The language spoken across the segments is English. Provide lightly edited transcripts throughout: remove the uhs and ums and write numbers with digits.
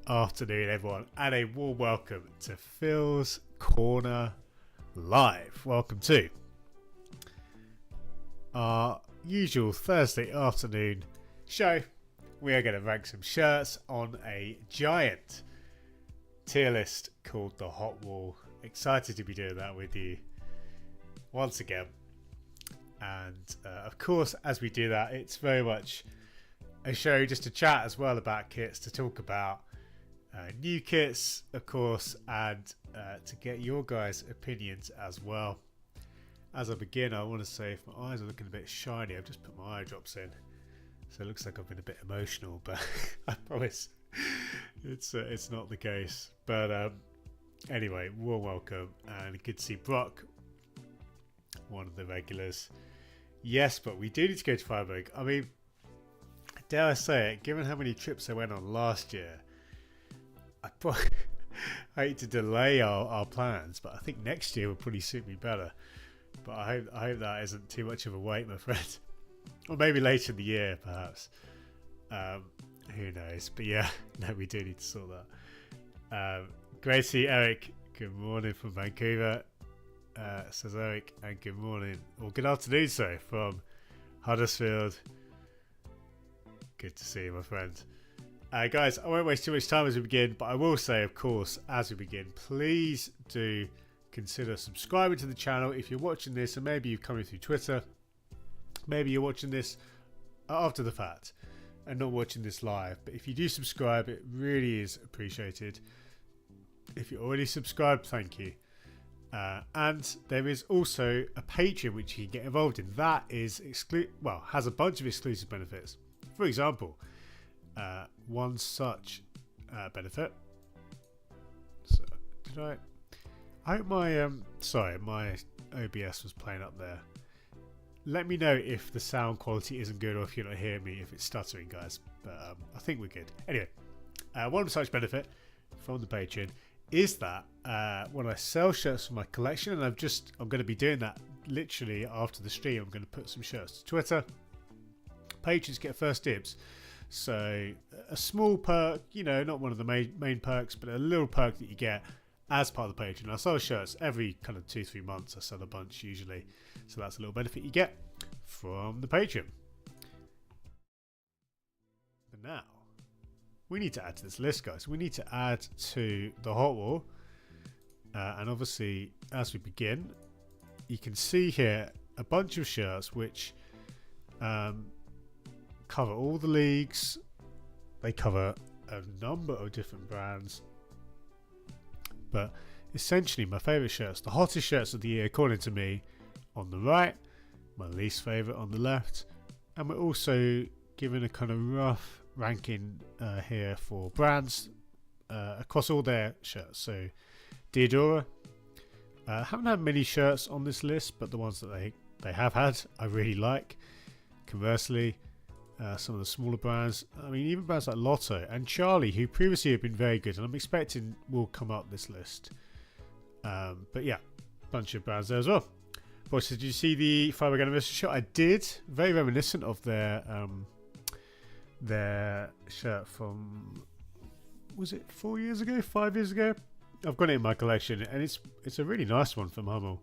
afternoon, everyone, and a warm welcome to Phil's Corner Live. Welcome to our usual Thursday afternoon show. We are going to rank some shirts on a giant tier list called the Hot Wall. Excited to be doing that with you once again. And of course, as we do that, it's very much a show just to chat as well about kits, to talk about new kits, of course, and to get your guys' opinions as well. As I begin, I want to say if my eyes are looking a bit shiny, I've just put my eye drops in, so it looks like I've been a bit emotional, but I promise it's not the case. But anyway, warm welcome, and good to see Brock, one of the regulars. Yes, but we do need to go to Freiburg. I mean, dare I say it, given how many trips I went on last year, I hate to delay our plans, but I think next year will probably suit me better. But I hope that isn't too much of a wait, my friend. Or maybe later in the year, perhaps. Who knows? But yeah, no, we do need to sort that. Great to see Eric. Good morning from Vancouver, says Eric, and good morning, or good afternoon, sorry, from Huddersfield. Good to see you, my friend. Guys, I won't waste too much time as we begin, but I will say, of course, as we begin, please do consider subscribing to the channel if you're watching this, and maybe you've come in through Twitter. Maybe you're watching this after the fact and not watching this live. But if you do subscribe, it really is appreciated. If you're already subscribed, thank you. And there is also a Patreon which you can get involved in. That is has a bunch of exclusive benefits. For example, one such benefit. So, I hope my my OBS was playing up there. Let me know if the sound quality isn't good or if you're not hearing me, if it's stuttering, guys. But I think we're good. Anyway, one such benefit from the Patreon is that when I sell shirts from my collection, and I'm going to be doing that literally after the stream. I'm going to put some shirts to Twitter. Patrons get first dibs. So a small perk, not one of the main perks, but a little perk that you get as part of the Patreon. I sell shirts every kind of 2-3 months. I sell a bunch usually, so that's a little benefit you get from the Patreon. But now we need to add to this list, guys. We need to add to the Hot Wall, and obviously as we begin, you can see here a bunch of shirts which cover all the leagues. They cover a number of different brands. But essentially, my favourite shirts, the hottest shirts of the year, according to me, on the right, my least favourite on the left, and we're also given a kind of rough ranking here for brands across all their shirts. So, Diadora, haven't had many shirts on this list, but the ones that they have had, I really like. Conversely, some of the smaller brands, I mean, even brands like Lotto and Charlie, who previously have been very good, and I'm expecting will come up this list. But yeah, bunch of brands there as well. Boys, did you see the Freiburg anniversary shirt? I did. Very reminiscent of their shirt from, was it 4 years ago, 5 years ago? I've got it in my collection, and it's a really nice one from Hummel,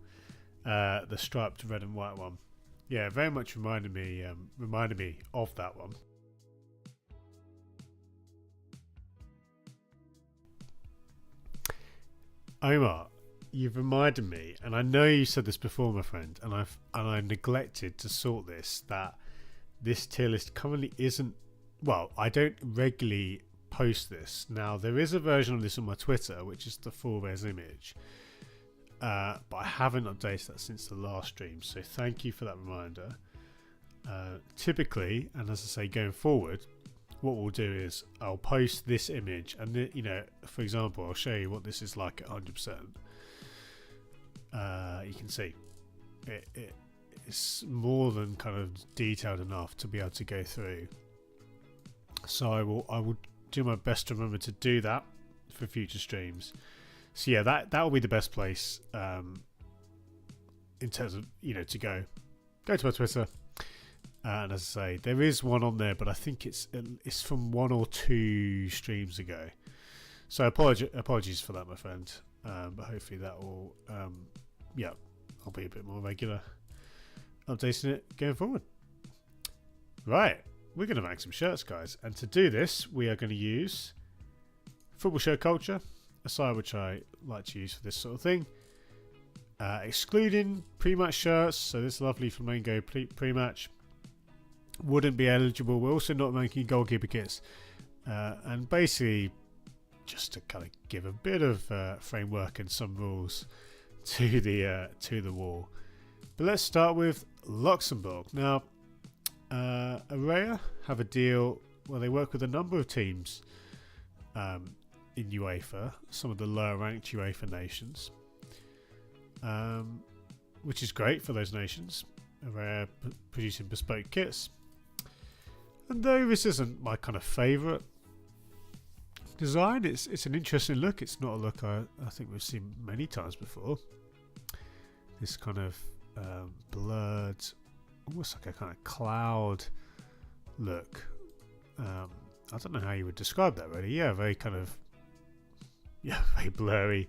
the striped red and white one. Yeah, very much reminded me of that one. Omar, you've reminded me, and I know you said this before, my friend, and I neglected to sort this, that this tier list currently isn't. Well, I don't regularly post this. Now, there is a version of this on my Twitter, which is the full res image. But I haven't updated that since the last stream, so thank you for that reminder. Typically, and as I say, going forward, what we'll do is I'll post this image, and for example, I'll show you what this is like at 100%. You can see it's more than kind of detailed enough to be able to go through. So I will do my best to remember to do that for future streams. So yeah, that will be the best place in terms of to go to my Twitter, and as I say, there is one on there, but I think it's from 1 or 2 streams ago. So apologies for that, my friend. But hopefully that will, yeah, I'll be a bit more regular updating it going forward. Right, we're going to make some shirts, guys. And to do this, we are going to use football shirt culture, a site which I like to use for this sort of thing. Excluding pre-match shirts, so this lovely Flamengo pre-match wouldn't be eligible. We're also not making goalkeeper kits. And basically, just to kind of give a bit of framework and some rules to the wall. But let's start with Luxembourg. Now, Araya have a deal where they work with a number of teams in UEFA, some of the lower ranked UEFA nations, which is great for those nations. Araya producing bespoke kits. And though this isn't my kind of favourite design, it's an interesting look. It's not a look I think we've seen many times before. This kind of blurred, almost like a kind of cloud look. I don't know how you would describe that really. Yeah, very kind of, yeah, very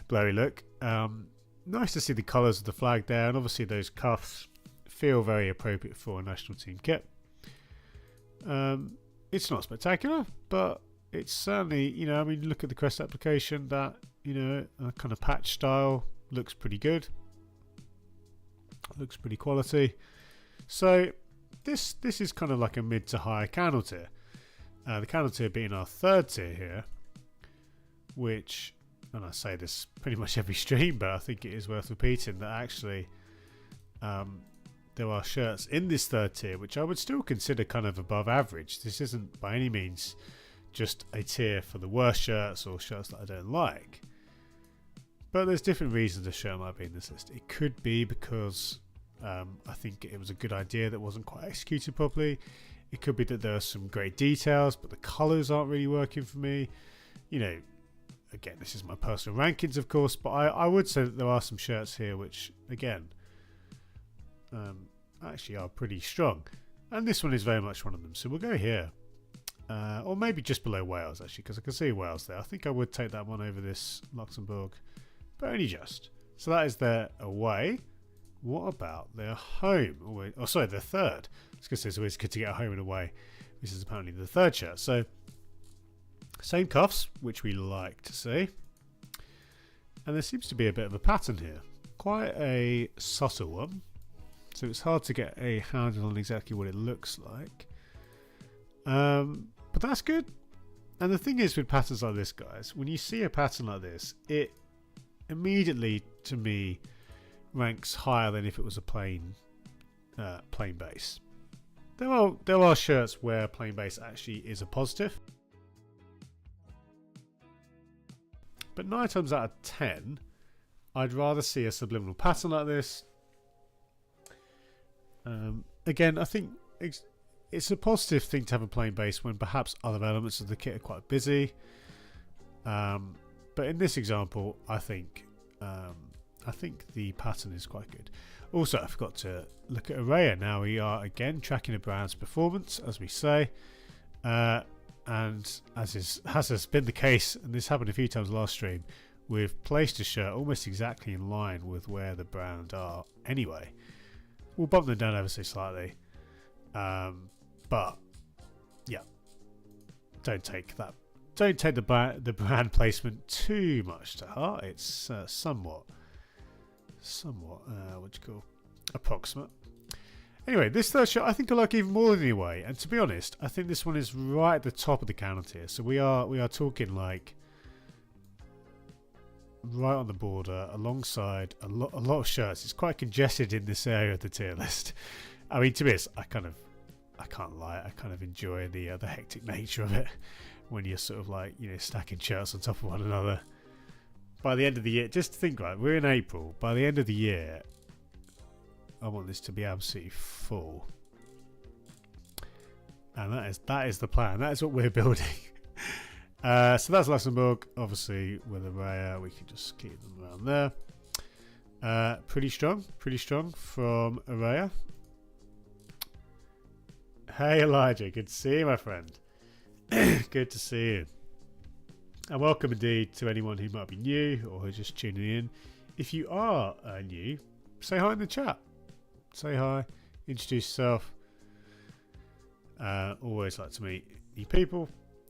blurry look. Nice to see the colours of the flag there, and obviously those cuffs feel very appropriate for a national team kit. It's not spectacular, but it's certainly, you know, I mean, look at the crest application. That, you know, a kind of patch style looks pretty good. Looks pretty quality. So this is kind of like a mid to high candle tier. The candle tier being our third tier here, which, and I say this pretty much every stream, but I think it is worth repeating that actually there are shirts in this third tier which I would still consider kind of above average. This isn't by any means just a tier for the worst shirts or shirts that I don't like. But there's different reasons a shirt might be in this list. It could be because I think it was a good idea that wasn't quite executed properly. It could be that there are some great details, but the colours aren't really working for me. You know, again, this is my personal rankings, of course, but I would say that there are some shirts here which, again, actually are pretty strong. And this one is very much one of them. So we'll go here. Or maybe just below Wales, actually, because I can see Wales there. I think I would take that one over this Luxembourg, but only just. So that is their away. What about their home? Oh, sorry, their third. I was going to say it's always good to get a home and away. This is apparently the third shirt. So, same cuffs, which we like to see. And there seems to be a bit of a pattern here. Quite a subtle one. So it's hard to get a handle on exactly what it looks like. But that's good. And the thing is with patterns like this, guys, when you see a pattern like this, it immediately, to me, ranks higher than if it was a plain base. There are shirts where plain base actually is a positive, but 9 times out of 10 I'd rather see a subliminal pattern like this. Again, I think it's a positive thing to have a plain base when perhaps other elements of the kit are quite busy, but in this example I think the pattern is quite good. Also, I forgot to look at Araya. Now we are again tracking a brand's performance, as we say, and as has been the case, and this happened a few times last stream, we've placed a shirt almost exactly in line with where the brand are anyway. We'll bump them down ever so slightly, but yeah, don't take the brand placement too much to heart. It's somewhat what you call approximate. Anyway, this third shot I think I like even more than the away, and to be honest, I think this one is right at the top of the counter tier. So we are talking like right on the border, alongside a lot of shirts. It's quite congested in this area of the tier list. I mean, to be honest, I can't lie, I kind of enjoy the hectic nature of it when you're sort of like, you know, stacking shirts on top of one another. By the end of the year, just think, right, we're in April. By the end of the year, I want this to be absolutely full. And that is the plan. That is what we're building. So that's Luxembourg. Obviously, with Araya, we can just keep them around there. Pretty strong from Araya. Hey Elijah, good to see you, my friend. Good to see you. And welcome indeed to anyone who might be new or who's just tuning in. If you are new, say hi in the chat. Say hi, introduce yourself. Always like to meet new people.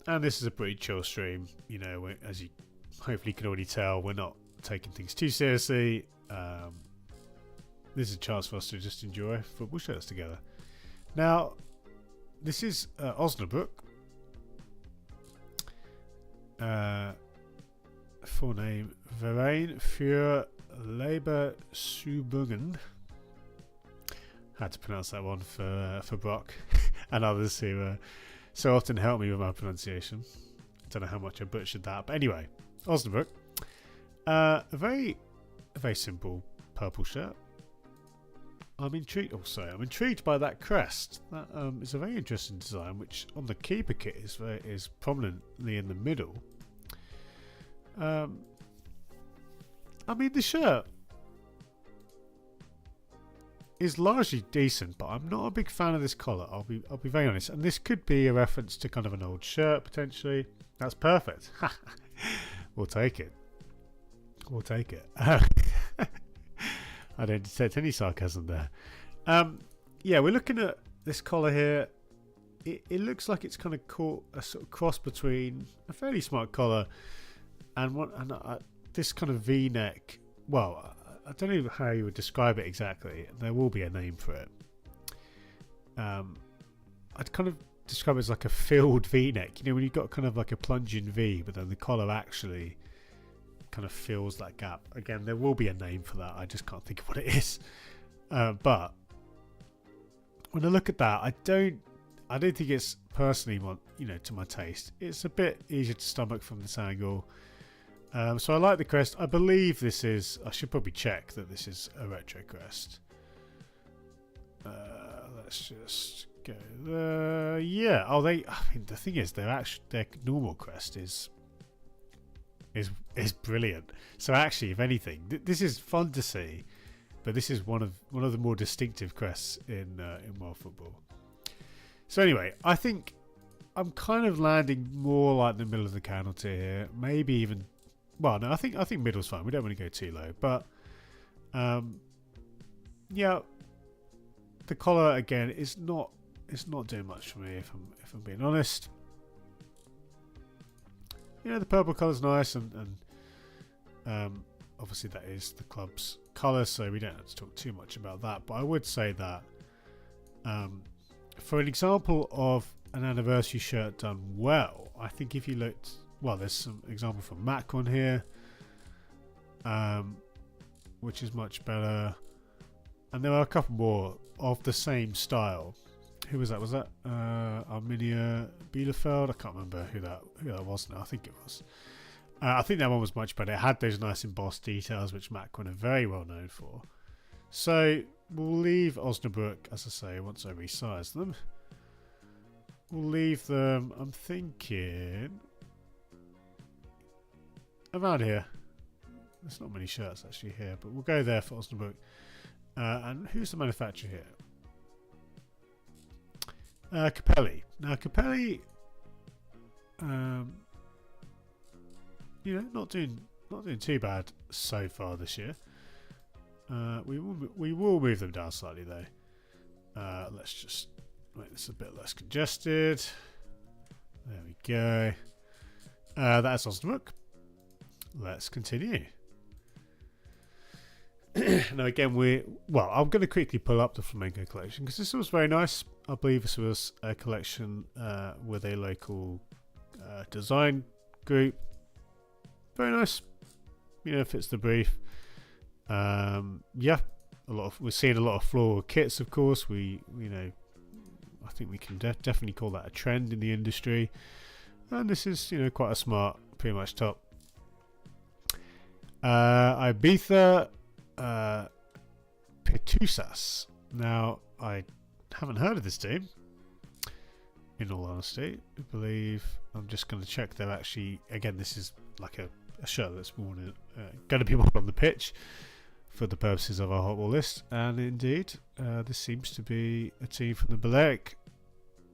And this is a pretty chill stream. You know, as you hopefully can already tell, we're not taking things too seriously. This is a chance for us to just enjoy football shirts together. Now, this is Osnabrück. Full name Verein für Leberübungen. Had to pronounce that one for Brock and others who so often help me with my pronunciation. I don't know how much I butchered that, but anyway, Osnabrück. A very simple purple shirt. I'm intrigued. Oh, sorry, I'm intrigued by that crest. That is a very interesting design, which on the keeper kit is prominently in the middle. I mean, the shirt is largely decent, but I'm not a big fan of this collar. I'll be very honest. And this could be a reference to kind of an old shirt potentially. That's perfect. We'll take it. We'll take it. I don't detect any sarcasm there. Yeah, we're looking at this collar here. It looks like it's kind of caught a sort of cross between a fairly smart collar and this kind of V-neck. Well, I don't know how you would describe it exactly. There will be a name for it. I'd kind of describe it as like a filled V-neck. You know, when you've got kind of like a plunging V, but then the collar actually kind of fills that gap. Again, there will be a name for that. I just can't think of what it is. But when I look at that, I don't think it's personally to my taste. It's a bit easier to stomach from this angle. So I like the crest. I believe this is. I should probably check that this is a retro crest. Let's just go there. Yeah. Oh, I mean, the thing is, their normal crest is brilliant. So actually, if anything, this is fun to see, but this is one of the more distinctive crests in world football. So anyway, I think I'm kind of landing more like the middle of the candle tier here. Maybe even, well, no, I think middle's fine. We don't want to go too low, but yeah, the collar again is not doing much for me if I'm being honest. You know, the purple colour's nice, and obviously that is the club's colour, so we don't have to talk too much about that. But I would say that for an example of an anniversary shirt done well, I think if you looked, well, there's some example from Macron here, which is much better, and there are a couple more of the same style. Who was that? Was that Arminia Bielefeld? I can't remember who that was now. I think it was. I think that one was much better. It had those nice embossed details, which Macron are very well known for. So we'll leave Osnabrück, as I say, once I resize them. We'll leave them, I'm thinking, around here. There's not many shirts actually here, but we'll go there for Osnabrück. And who's the manufacturer here? Capelli. Now Capelli, not doing too bad so far this year. We will move them down slightly though. Let's just make this a bit less congested. There we go. That's Osnabrück. Let's continue. Now again, I'm going to quickly pull up the Flamenco collection because this was very nice. I believe this was a collection with a local design group. Very nice. Fits the brief. Yeah, we're seeing a lot of floral kits, of course. I think we can definitely call that a trend in the industry. And this is, quite a smart, pretty much top. Ibiza Petusas. Now, I haven't heard of this team, in all honesty. I believe I'm just going to check they're actually, again, this is like a shirt that's going to be worn on the pitch for the purposes of our hot wall list, and indeed this seems to be a team from the Balearic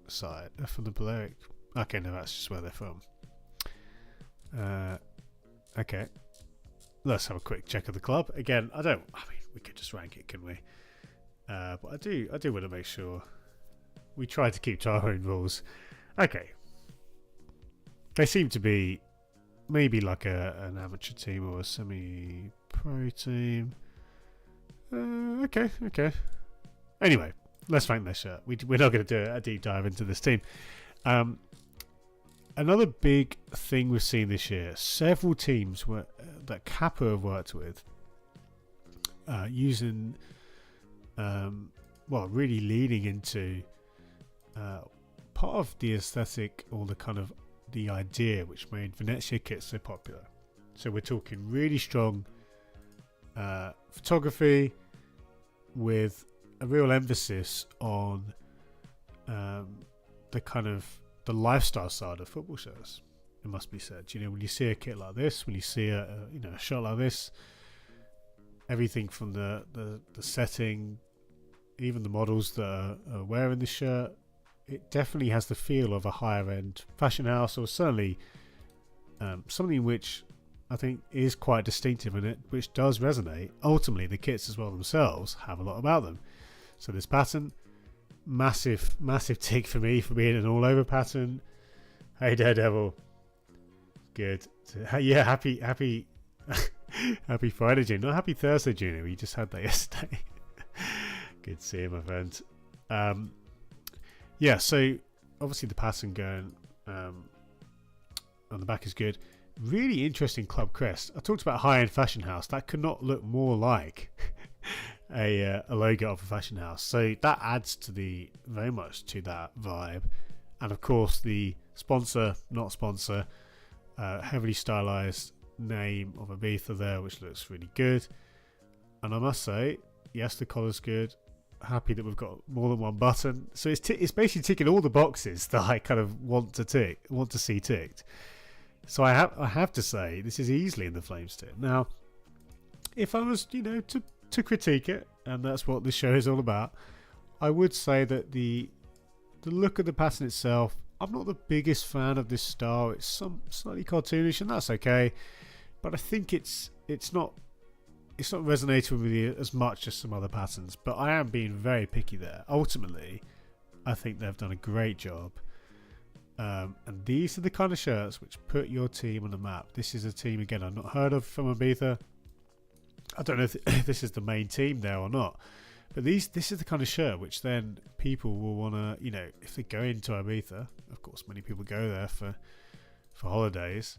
side. Okay, no, that's just where they're from. Okay. Let's have a quick check of the club. Again, I mean, we could just rank it, couldn't we? But I do want to make sure we try to keep to our own rules. Okay. They seem to be maybe like an amateur team or a semi-pro team. Okay. Anyway, let's rank their shirt. We're not going to do a deep dive into this team. Another big thing we've seen this year, several teams that Kappa have worked with using, really leaning into part of the aesthetic or the idea which made Venezia kits so popular. So we're talking really strong photography with a real emphasis on the lifestyle side of football shirts. It must be said. When you see a kit like this, when you see a shirt like this, everything from the setting, even the models that are wearing the shirt, it definitely has the feel of a higher end fashion house, or certainly something which I think is quite distinctive in it, which does resonate. Ultimately, the kits as well themselves have a lot about them. So this pattern, massive tick for me for being an all over pattern. Hey Daredevil, good. Yeah, happy happy Friday, Junior. Not happy Thursday, Junior. We just had that yesterday. Good to see you, my friend. Yeah, so obviously the pattern going on the back is good. Really interesting club crest. I talked about high-end fashion house. That could not look more like a logo of a fashion house. So that adds to very much to that vibe. And of course the sponsor, not sponsor, heavily stylized name of Ibiza there, which looks really good. And I must say, yes, the collar's good. Happy that we've got more than one button. So it's basically ticking all the boxes that I kind of want to see ticked. So I have to say this is easily in the Flames tier. Now, if I was to critique it, and that's what this show is all about, I would say that the look of the pattern itself, I'm not the biggest fan of this style. It's slightly cartoonish, and that's okay. But I think it's not resonating with me as much as some other patterns. But I am being very picky there. Ultimately, I think they've done a great job. And these are the kind of shirts which put your team on the map. This is a team, again, I've not heard of from Ibiza. I don't know if this is the main team there or not. But this is the kind of shirt which then people will want to, if they go into Ibiza, of course many people go there for holidays,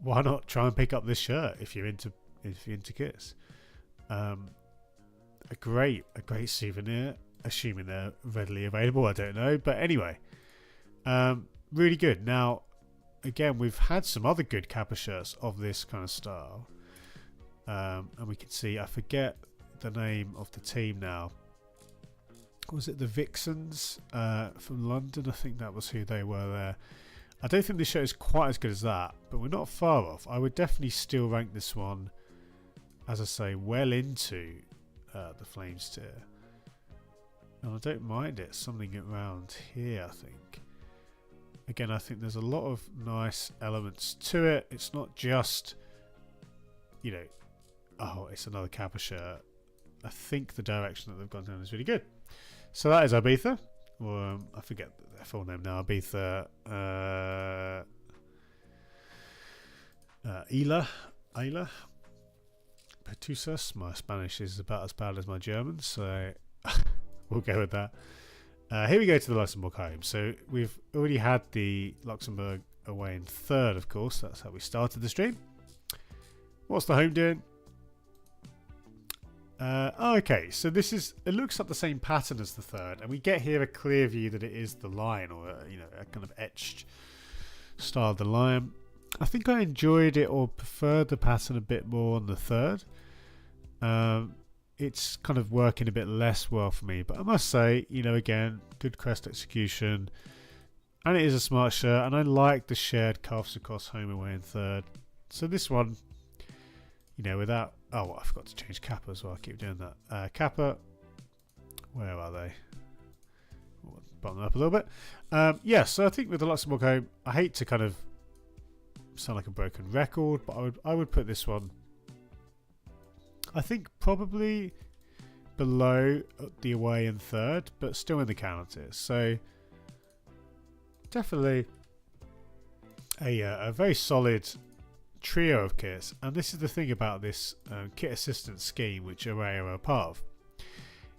why not try and pick up this shirt if you're into kits? A great souvenir, assuming they're readily available. I don't know, but anyway, really good. Now, again, we've had some other good Kappa shirts of this kind of style, and we can see, I forget the name of the team now. Was it the Vixens from London? I think that was who they were there. I don't think this shirt is quite as good as that, but we're not far off. I would definitely still rank this one, as I say, well into the Flames tier. And I don't mind it, something around here, I think. Again, I think there's a lot of nice elements to it. It's not just, it's another Kappa shirt. I think the direction that they've gone down is really good. So that is Ibiza. Or I forget their full name now. Ibiza. Ayla. Pertusas. My Spanish is about as bad as my German, so we'll go with that. Here we go to the Luxembourg home. So we've already had the Luxembourg away in third, of course. That's how we started the stream. What's the home doing? Okay, so it looks like the same pattern as the third, and we get here a clear view that it is the lion, or a kind of etched style of the lion. I think I enjoyed it or preferred the pattern a bit more on the third. It's kind of working a bit less well for me, but I must say, again, good crest execution, and it is a smart shirt, and I like the shared calves across home away in third. So this one, without... Oh, I forgot to change Kappa as well. I keep doing that. Kappa, where are they? Button them up a little bit. So I think with the Luxembourg home, I hate to kind of sound like a broken record, but I would put this one, I think, probably below the away and third, but still in the counter tier. So definitely a very solid trio of kits. And this is the thing about this kit assistance scheme, which Araya are a part of.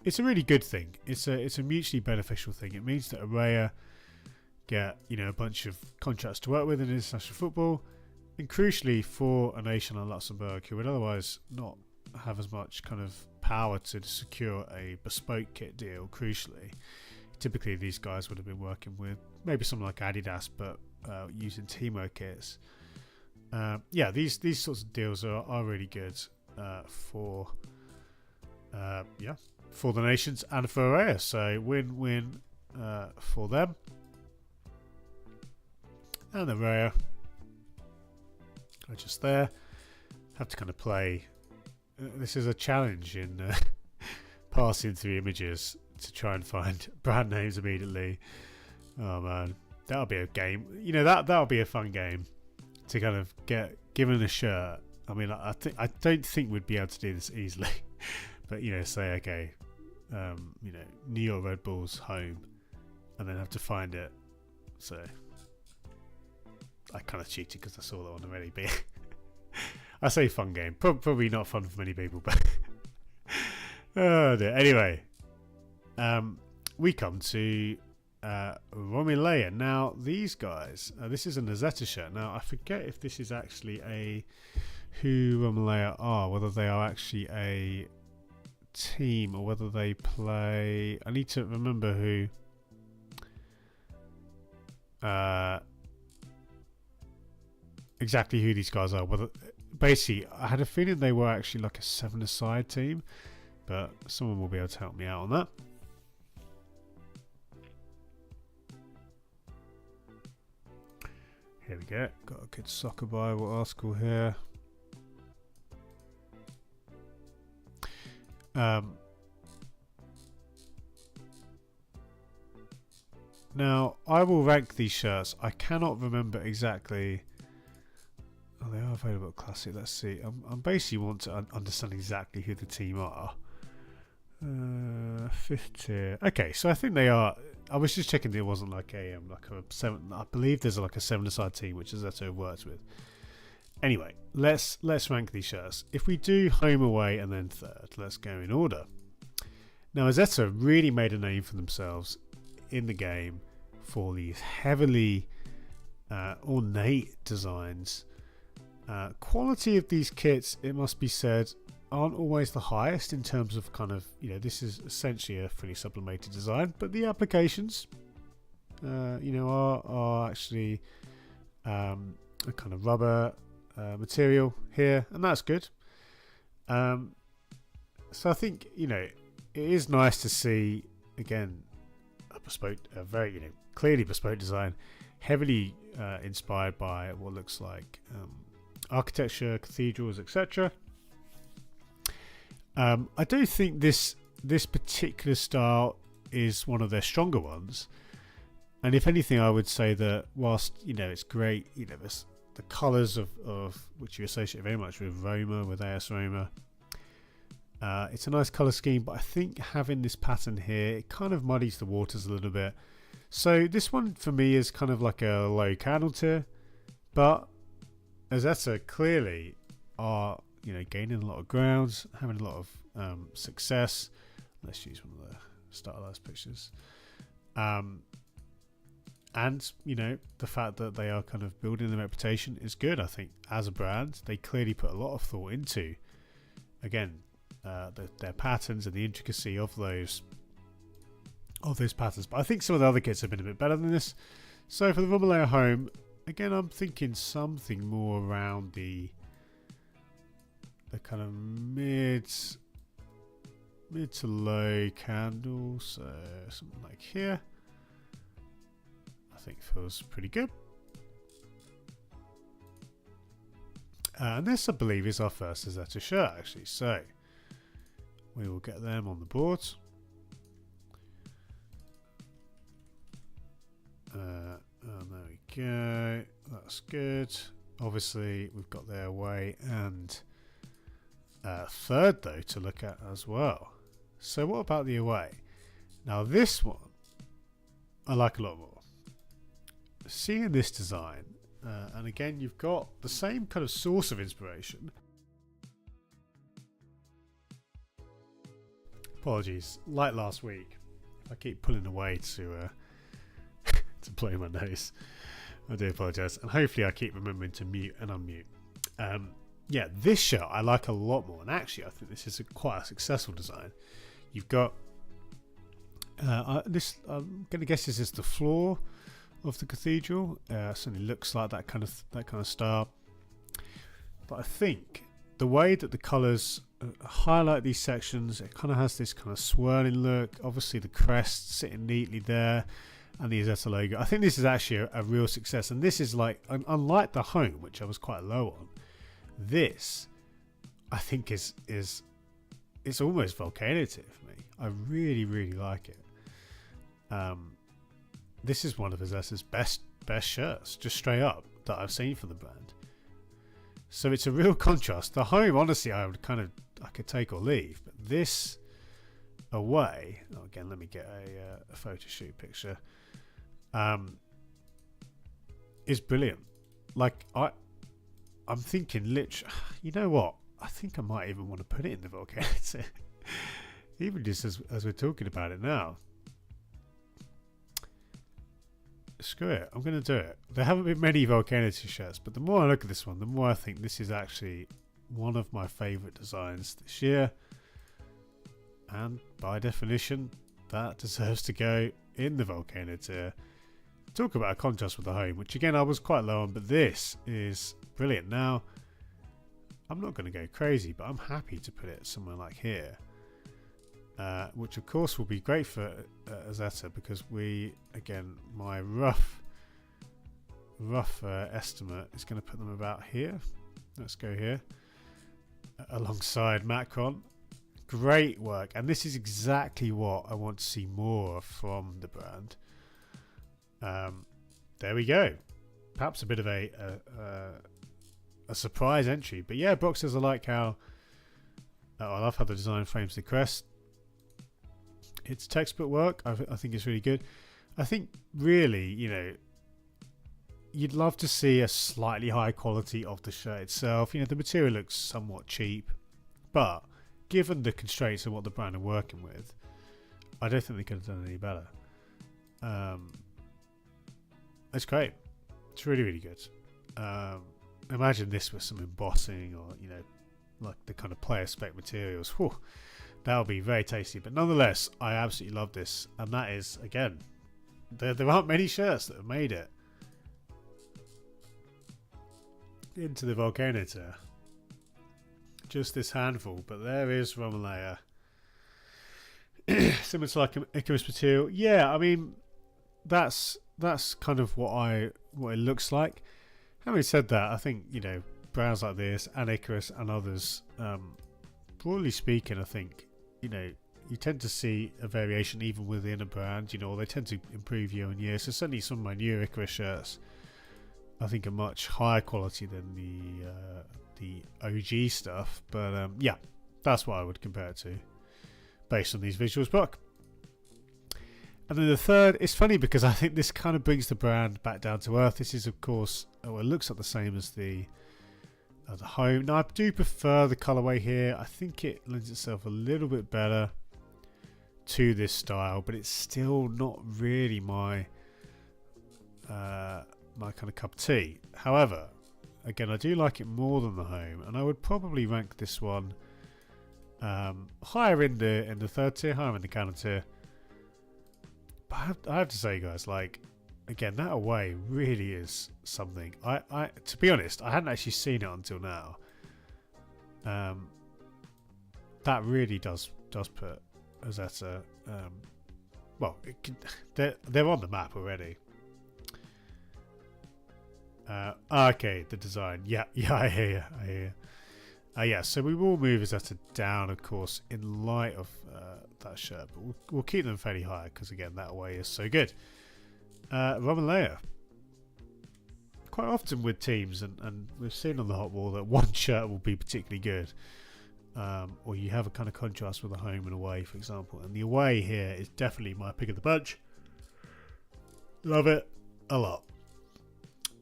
It's a really good thing. It's a mutually beneficial thing. It means that Araya get, you know, a bunch of contracts to work with in international football, and crucially for a nation like Luxembourg, who would otherwise not have as much kind of power to secure a bespoke kit deal. Crucially, typically these guys would have been working with maybe something like Adidas, but using Timo kits. Yeah, these sorts of deals are really good for the nations and for Araya. So win-win for them. And Araya are just there. Have to kind of play. This is a challenge in passing through images to try and find brand names immediately. Oh man, that'll be a game. You know, that'll be a fun game to kind of get given a shirt. I mean, I don't think we'd be able to do this easily. But you know, say okay, you know, New York Red Bulls home, and then have to find it. So I kind of cheated because I saw that one already. But I say fun game, probably not fun for many people, but oh dear. Anyway, we come to Romulea. Now these guys, this is an Ezeta shirt. Now I forget if this is actually who Romulea are, whether they are actually a team or whether they play. I need to remember who. Exactly who these guys are. Whether basically, I had a feeling they were actually like a 7-a-side team, but someone will be able to help me out on that. Here we go. Got a good soccer Bible article here. Now, I will rank these shirts. I cannot remember exactly. Oh, they are available at Classic. Let's see. I'm basically want to understand exactly who the team are. 5th tier. Okay, so I think they are. I was just checking that it wasn't like a 7. I believe there's like a 7-a-side team, which Ezeta works with. Anyway, let's rank these shirts. If we do home, away, and then third, let's go in order. Now, Ezeta really made a name for themselves in the game for these heavily ornate designs. Quality of these kits, it must be said, aren't always the highest in terms of kind of, you know, this is essentially a fully sublimated design, but the applications, you know, are actually a kind of rubber material here, and that's good. So I think, you know, it is nice to see again a very, you know, clearly bespoke design, heavily inspired by what looks like architecture, cathedrals, etc. I don't think this particular style is one of their stronger ones, and if anything, I would say that whilst, you know, it's great, you know, the colours of which you associate very much with Roma, with AS Roma, it's a nice colour scheme, but I think having this pattern here, it kind of muddies the waters a little bit. So this one for me is kind of like a low candle tier, but Ezeta clearly are, you know, gaining a lot of grounds, having a lot of success. Let's use one of the stylized pictures. And, you know, the fact that they are kind of building their reputation is good. I think as a brand, they clearly put a lot of thought into, again, their patterns and the intricacy of those patterns. But I think some of the other kits have been a bit better than this. So for the Romulea home, again, I'm thinking something more around the kind of mid to low candle, so something like here, I think feels pretty good. And this, I believe, is our first Ezeta shirt, actually, so we will get them on the board. And there we go, that's good. obviously we've got their away and third though to look at as well. So what about the away? Now this one I like a lot more. Seeing this design, and again you've got the same kind of source of inspiration. Apologies, like last week, I keep pulling away to to blow my nose. I do apologise, and hopefully I keep remembering to mute and unmute. Yeah, this shirt I like a lot more, and actually I think this is quite a successful design. You've got this. I'm going to guess this is the floor of the cathedral. Certainly looks like that kind of style. But I think the way that the colours highlight these sections, it kind of has this kind of swirling look. Obviously the crest sitting neatly there, and the Ezeta logo. I think this is actually a real success, and this is like, unlike the home, which I was quite low on, this I think is it's almost volcanative for me. I really like it. This is one of Ezeta's best shirts, just straight up, that I've seen from the brand. So it's a real contrast. The home, honestly, I could take or leave, but this away. Oh, again, let me get a photo shoot picture. Is brilliant. Like I'm thinking, literally, you know what? I think I might even want to put it in the volcano, even just as we're talking about it now. Screw it, I'm going to do it. There haven't been many volcano shirts, but the more I look at this one, the more I think this is actually one of my favourite designs this year, and by definition that deserves to go in the volcano tier. Talk about a contrast with the home, which again I was quite low on, but this is brilliant. Now I'm not going to go crazy, but I'm happy to put it somewhere like here, which of course will be great for Ezeta, because my rough estimate is going to put them about here. Let's go here, alongside Macron. Great work, and this is exactly what I want to see more of from the brand. There we go. Perhaps a bit of a surprise entry, but yeah, boxers. I like how I love how the design frames the crest. It's textbook work. I think it's really good. I think really, you'd love to see a slightly higher quality of the shirt itself. The material looks somewhat cheap, but given the constraints of what the brand are working with, I don't think they could have done any better. It's great. It's really good. Imagine this with some embossing, or like the kind of player spec materials. Whew, that would be very tasty. But nonetheless, I absolutely love this, and that is, again, there aren't many shirts that have made it into the volcano tier. Just this handful, but there is Romulea. Similar to like Icarus material. Yeah, I mean that's kind of what it looks like. Having said that, I think brands like this and Icarus and others, broadly speaking, I think you tend to see a variation even within a brand. They tend to improve year on year. So certainly some of my new Icarus shirts, I think, are much higher quality than the OG stuff. But yeah, that's what I would compare it to based on these visuals. But and then the third, it's funny because I think this kind of brings the brand back down to earth. This is, of course, it looks like the same as the home. Now I do prefer the colorway here. I think it lends itself a little bit better to this style, but it's still not really my kind of cup of tea. However, again, I do like it more than the home, and I would probably rank this one higher in the third tier, higher in the canon tier. But I have to say, guys, like, again, that away really is something. I to be honest, I hadn't actually seen it until now. That really does put Ezeta. Well, they're on the map already. Okay, the design. Yeah, I hear you. Yeah, so we will move Ezeta down, of course, in light of that shirt, but we'll keep them fairly high because, again, that away is so good. Romulea. quite often with teams, and we've seen on the hot wall that one shirt will be particularly good, or you have a kind of contrast with a home and away, for example. And the away here is definitely my pick of the bunch. Love it a lot.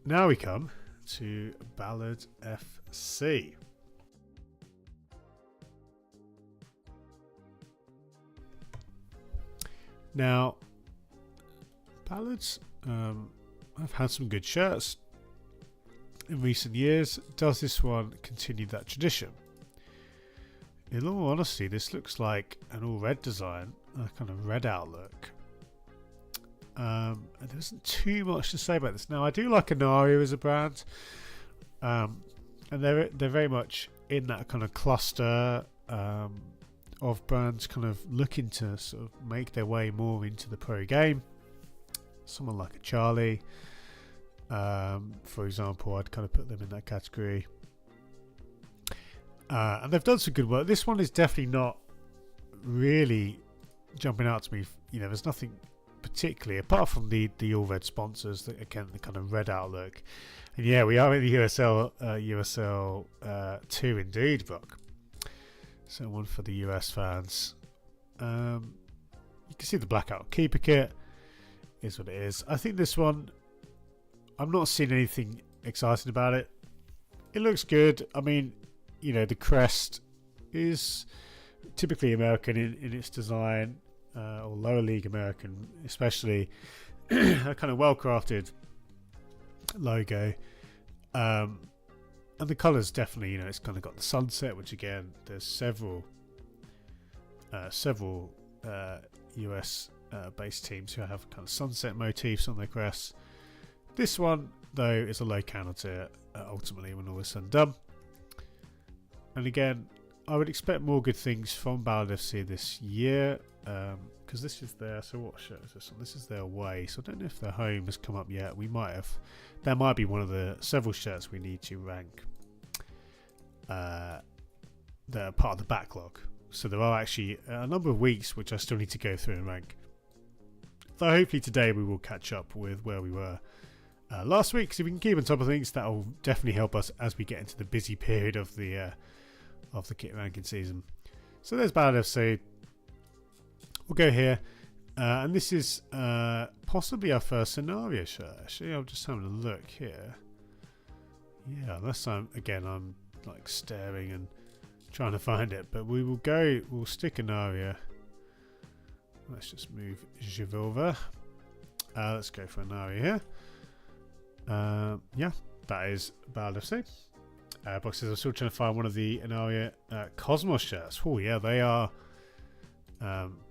Now we come to Ballard FC. Now, Ballards have had some good shirts in recent years. Does this one continue that tradition? In all honesty, this looks like an all red design, a kind of red outlook. And there isn't too much to say about this. Now, I do like Anario as a brand, and they're very much in that kind of cluster of brands kind of looking to sort of make their way more into the pro game. Someone like a Charlie, for example, I'd kind of put them in that category. And they've done some good work. This one is definitely not really jumping out to me. You know, there's nothing particularly apart from the all red sponsors, that again, the kind of red outlook. And yeah, we are in the USL 2 indeed, Brock. So one for the US fans. You can see the blackout keeper kit is what it is. I think this one, I'm not seeing anything exciting about it. It looks good. I mean, you know, the crest is typically American in its design, or lower league American, especially a kind of well crafted logo. And the colours definitely, you know, it's kind of got the sunset, which again, there's several US based teams who have kind of sunset motifs on their crests. This one, though, is a low counter tier, ultimately, when all is said and done. And again, I would expect more good things from Ballard FC this year, because this is their, so what shirt is this one? This is their away, so I don't know if their home has come up yet. We might have, that might be one of the several shirts we need to rank that are part of the backlog. So there are actually a number of weeks which I still need to go through and rank. So hopefully today we will catch up with where we were last week, because if we can keep on top of things, that will definitely help us as we get into the busy period of the kit ranking season. So there's Ballard FC. We'll go here, and this is possibly our first scenario shirt. Actually, I'm just having a look here. Yeah, unless I'm like staring and trying to find it, but we'll stick an area. Let's just move Jivilva. Let's go for an area here. Yeah, that is Ballard FC. Boxes, I'm still trying to find one of the Anaria Cosmos shirts. Oh yeah, they are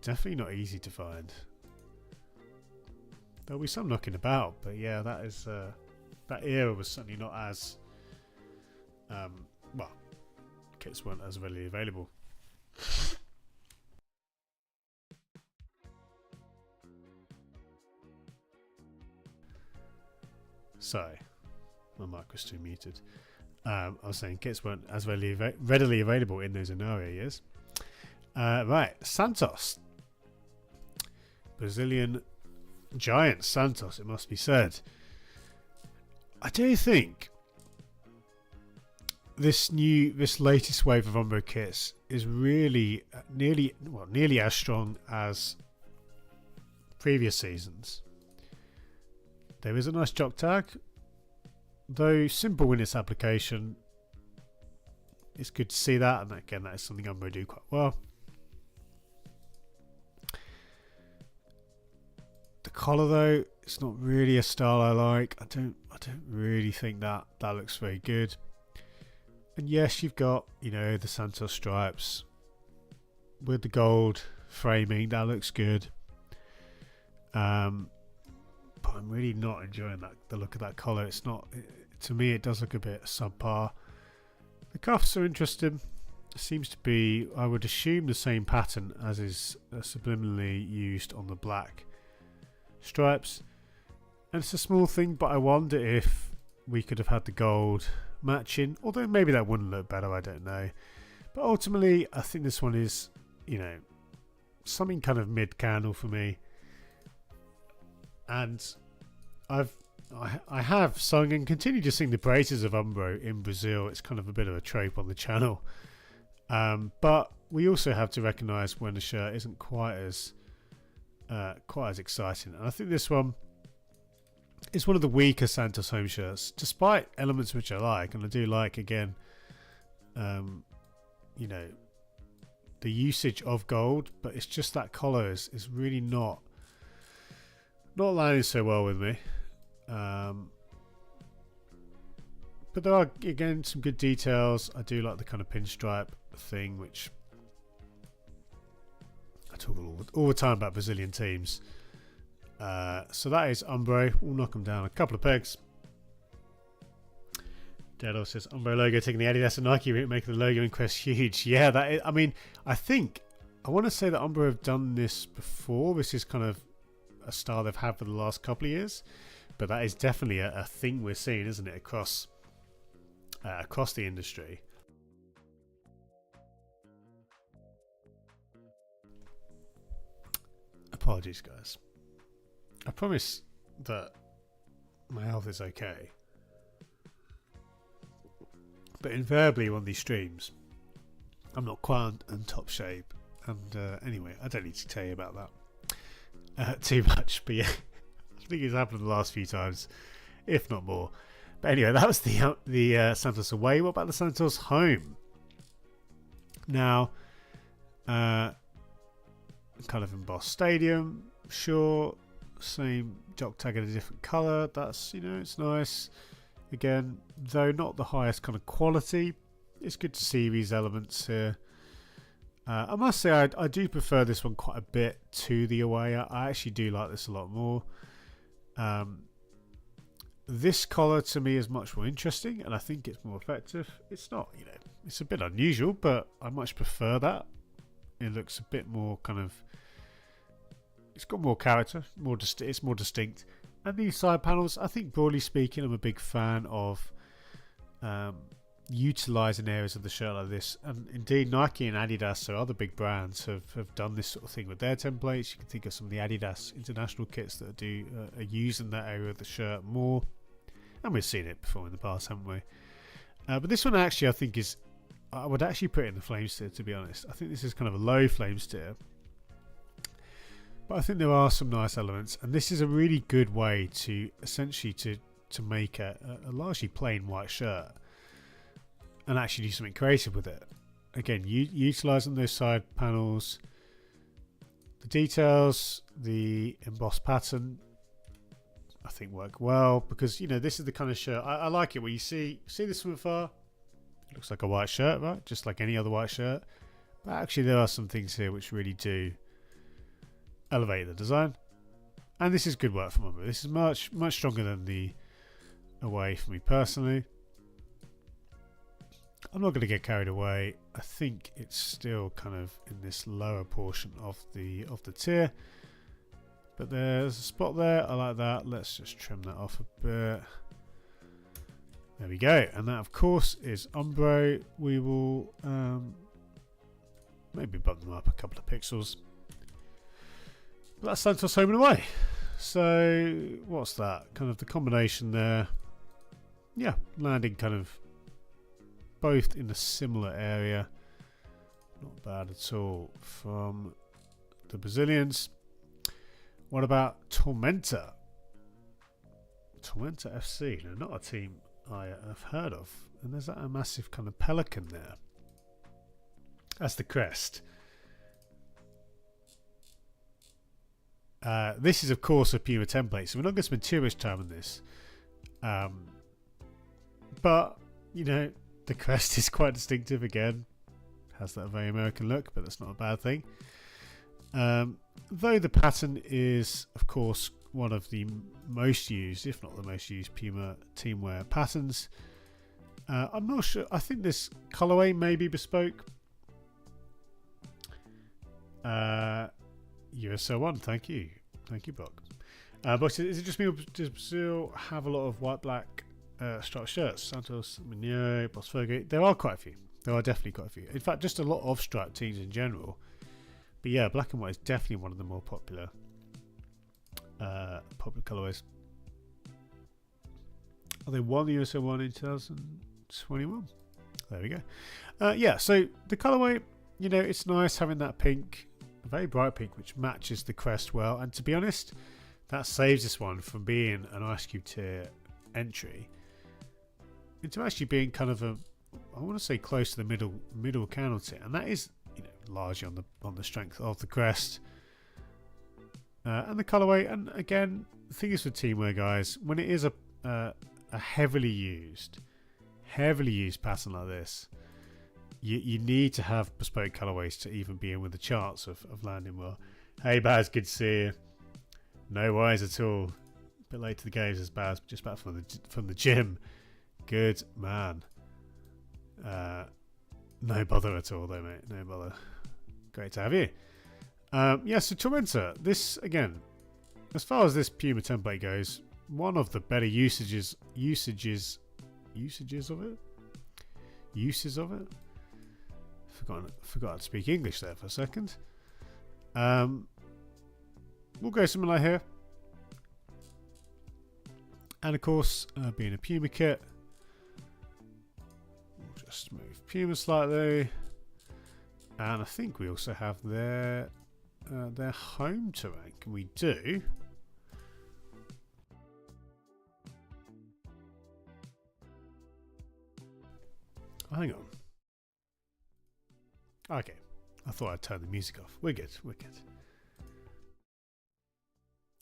definitely not easy to find. There'll be some knocking about, but yeah, that is that era was certainly not as well, kits weren't as readily available. Sorry, my mic was too muted. I was saying kits weren't as readily available in those Anaria years. Right, Santos. Brazilian giant Santos, it must be said. I do think this latest wave of Umbro kits is really nearly as strong as previous seasons. There is a nice jock tag, though simple in its application. It's good to see that, and again, that is something Umbro do quite well. The collar, though, it's not really a style I like. I don't really think that looks very good. And yes, you've got, you know, the Santos stripes with the gold framing. That looks good. But I'm really not enjoying the look of that collar. It's not, to me, it does look a bit subpar. The cuffs are interesting. It seems to be, I would assume, the same pattern as is subliminally used on the black stripes. And it's a small thing, but I wonder if we could have had the gold matching, although maybe that wouldn't look better, I don't know. But ultimately, I think this one is, you know, something kind of mid-candle for me. And I've I have sung and continue to sing the praises of Umbro in Brazil. It's kind of a bit of a trope on the channel. But we also have to recognise when a shirt isn't quite as exciting. And I think this one is one of the weaker Santos home shirts, despite elements which I like. And I do like, again, you know, the usage of gold, but it's just that collar is really not landing so well with me. But there are, again, some good details. I do like the kind of pinstripe thing, which I talk all the time about Brazilian teams. So that is Umbro. We'll knock them down a couple of pegs. Dedo says Umbro logo taking the Adidas and Nike route, making the logo in Quest huge. Yeah, that is, I mean, I want to say that Umbro have done this before. This is kind of a style they've had for the last couple of years, but that is definitely a thing we're seeing, isn't it, across the industry. Apologies, guys. I promise that my health is okay, but invariably on these streams I'm not quite in top shape, and anyway, I don't need to tell you about that too much, but yeah, I think it's happened the last few times, if not more. But anyway, that was the Santos away. What about the Santos home? Now, kind of embossed stadium, sure, same jock tag in a different colour. That's, you know, it's nice. Again, though not the highest kind of quality, it's good to see these elements here. I must say I do prefer this one quite a bit to the away. I actually do like this a lot more. This collar to me is much more interesting, and I think it's more effective. It's not, you know, it's a bit unusual, but I much prefer that. It looks a bit more kind of, it's got more character, it's more distinct. And these side panels, I think broadly speaking, I'm a big fan of utilising areas of the shirt like this. And indeed, Nike and Adidas, or other big brands, have done this sort of thing with their templates. You can think of some of the Adidas international kits that are using that area of the shirt more. And we've seen it before in the past, haven't we? But this one actually, I think I would actually put it in the flame steer, to be honest. I think this is kind of a low flame steer. But I think there are some nice elements, and this is a really good way to essentially to make a largely plain white shirt and actually do something creative with it. Again, utilising those side panels, the details, the embossed pattern, I think work well, because, you know, this is the kind of shirt I like it where you see this from afar. It looks like a white shirt, right? Just like any other white shirt. But actually there are some things here which really do elevate the design, and this is good work from Umbro. This is much stronger than the away for me personally. I'm not going to get carried away. I think it's still kind of in this lower portion of the tier, but there's a spot there. I like that. Let's just trim that off a bit. There we go, and that of course is Umbro. We will maybe bump them up a couple of pixels. But that's Santos home and away. So what's that? Kind of the combination there. Yeah, landing kind of both in a similar area. Not bad at all from the Brazilians. What about Tormenta? Tormenta FC. Now, not a team I have heard of. And there's that a massive kind of pelican there. That's the crest. This is of course a Puma template, so we're not going to spend too much time on this, but you know, the crest is quite distinctive. Again, has that very American look, but that's not a bad thing. Though the pattern is of course one of the most used, if not the most used, Puma teamwear patterns. I'm not sure. I think this colorway may be bespoke. USO1, thank you, Brock. But is it just me, or does Brazil have a lot of white black striped shirts? Santos, Mineo, Bosfogo. There are quite a few. There are definitely quite a few. In fact, just a lot of striped teams in general. But yeah, black and white is definitely one of the more popular colorways. They won the USA 1 in 2021. There we go. Yeah, so the colourway, you know, it's nice having that pink, a very bright pink, which matches the crest well. And to be honest, that saves this one from being an Ice Cube tier entry into actually being kind of a, I want to say close to the middle candle tier, and that is, you know, largely on the strength of the crest and the colourway. And again, the thing is with teamwear, guys, when it is a heavily used pattern like this, you need to have bespoke colourways to even be in with the chance of landing well. Hey Baz, good to see you. No worries at all. A bit late to the games as Baz, just back from the gym. Good man. No bother at all though, mate. No bother. Great to have you. Yeah, so Tormenta, this again, as far as this Puma template goes, one of the better uses of it. Forgot how to speak English there for a second. We'll go something like here, and of course, being a Puma kit, we'll just move Puma slightly, and I think we also have their home terrain. Can we do? Hang on. Okay. I thought I'd turn the music off. We're good.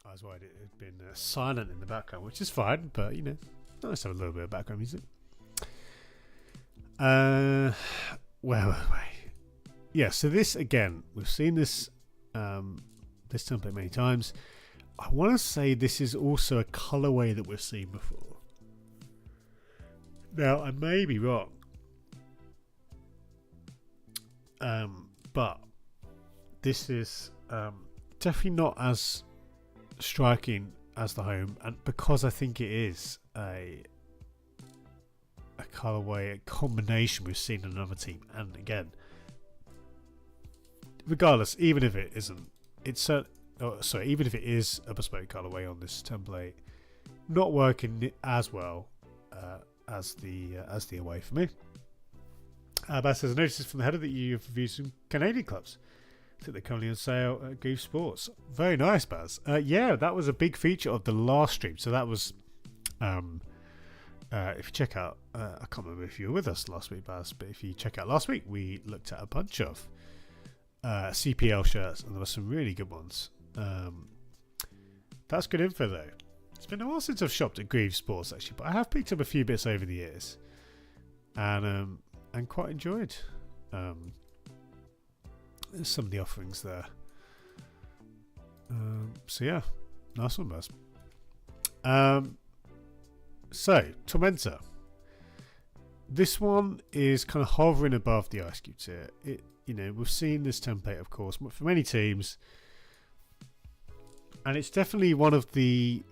I was worried it had been silent in the background, which is fine, but you know, nice to have a little bit of background music. Where were we? Yeah, so this again, we've seen this this template many times. I want to say this is also a colorway that we've seen before. Now, I may be wrong. But this is definitely not as striking as the home, and because I think it is a colorway, a combination we've seen in another team. And again, regardless, even if it isn't, even if it is a bespoke colorway on this template, not working as well as the away for me. Baz says, I noticed from the header that you've reviewed some Canadian clubs. I think they're currently on sale at Groove Sports. Very nice, Baz. Yeah, that was a big feature of the last stream. So that was, if you check out, I can't remember if you were with us last week, Baz, but if you check out last week, we looked at a bunch of CPL shirts, and there were some really good ones. That's good info, though. It's been a while since I've shopped at Groove Sports, actually, but I have picked up a few bits over the years, and quite enjoyed some of the offerings there. So yeah, nice one, Baz. So Tormenta, this one is kind of hovering above the Ice Cube tier. We've seen this template, of course, for many teams, and it's definitely one of the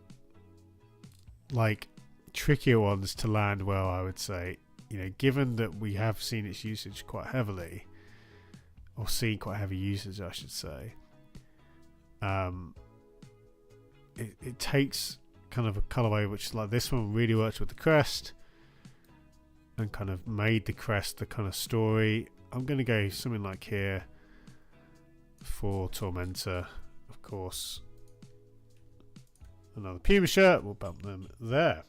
trickier ones to land well, I would say. Given that we have seen its usage quite heavily, or seen quite heavy usage, I should say. It takes kind of a colorway which, like this one, really works with the crest and kind of made the crest the kind of story. I'm going to go something like here for Tormenta, of course. Another Puma shirt, we'll bump them there.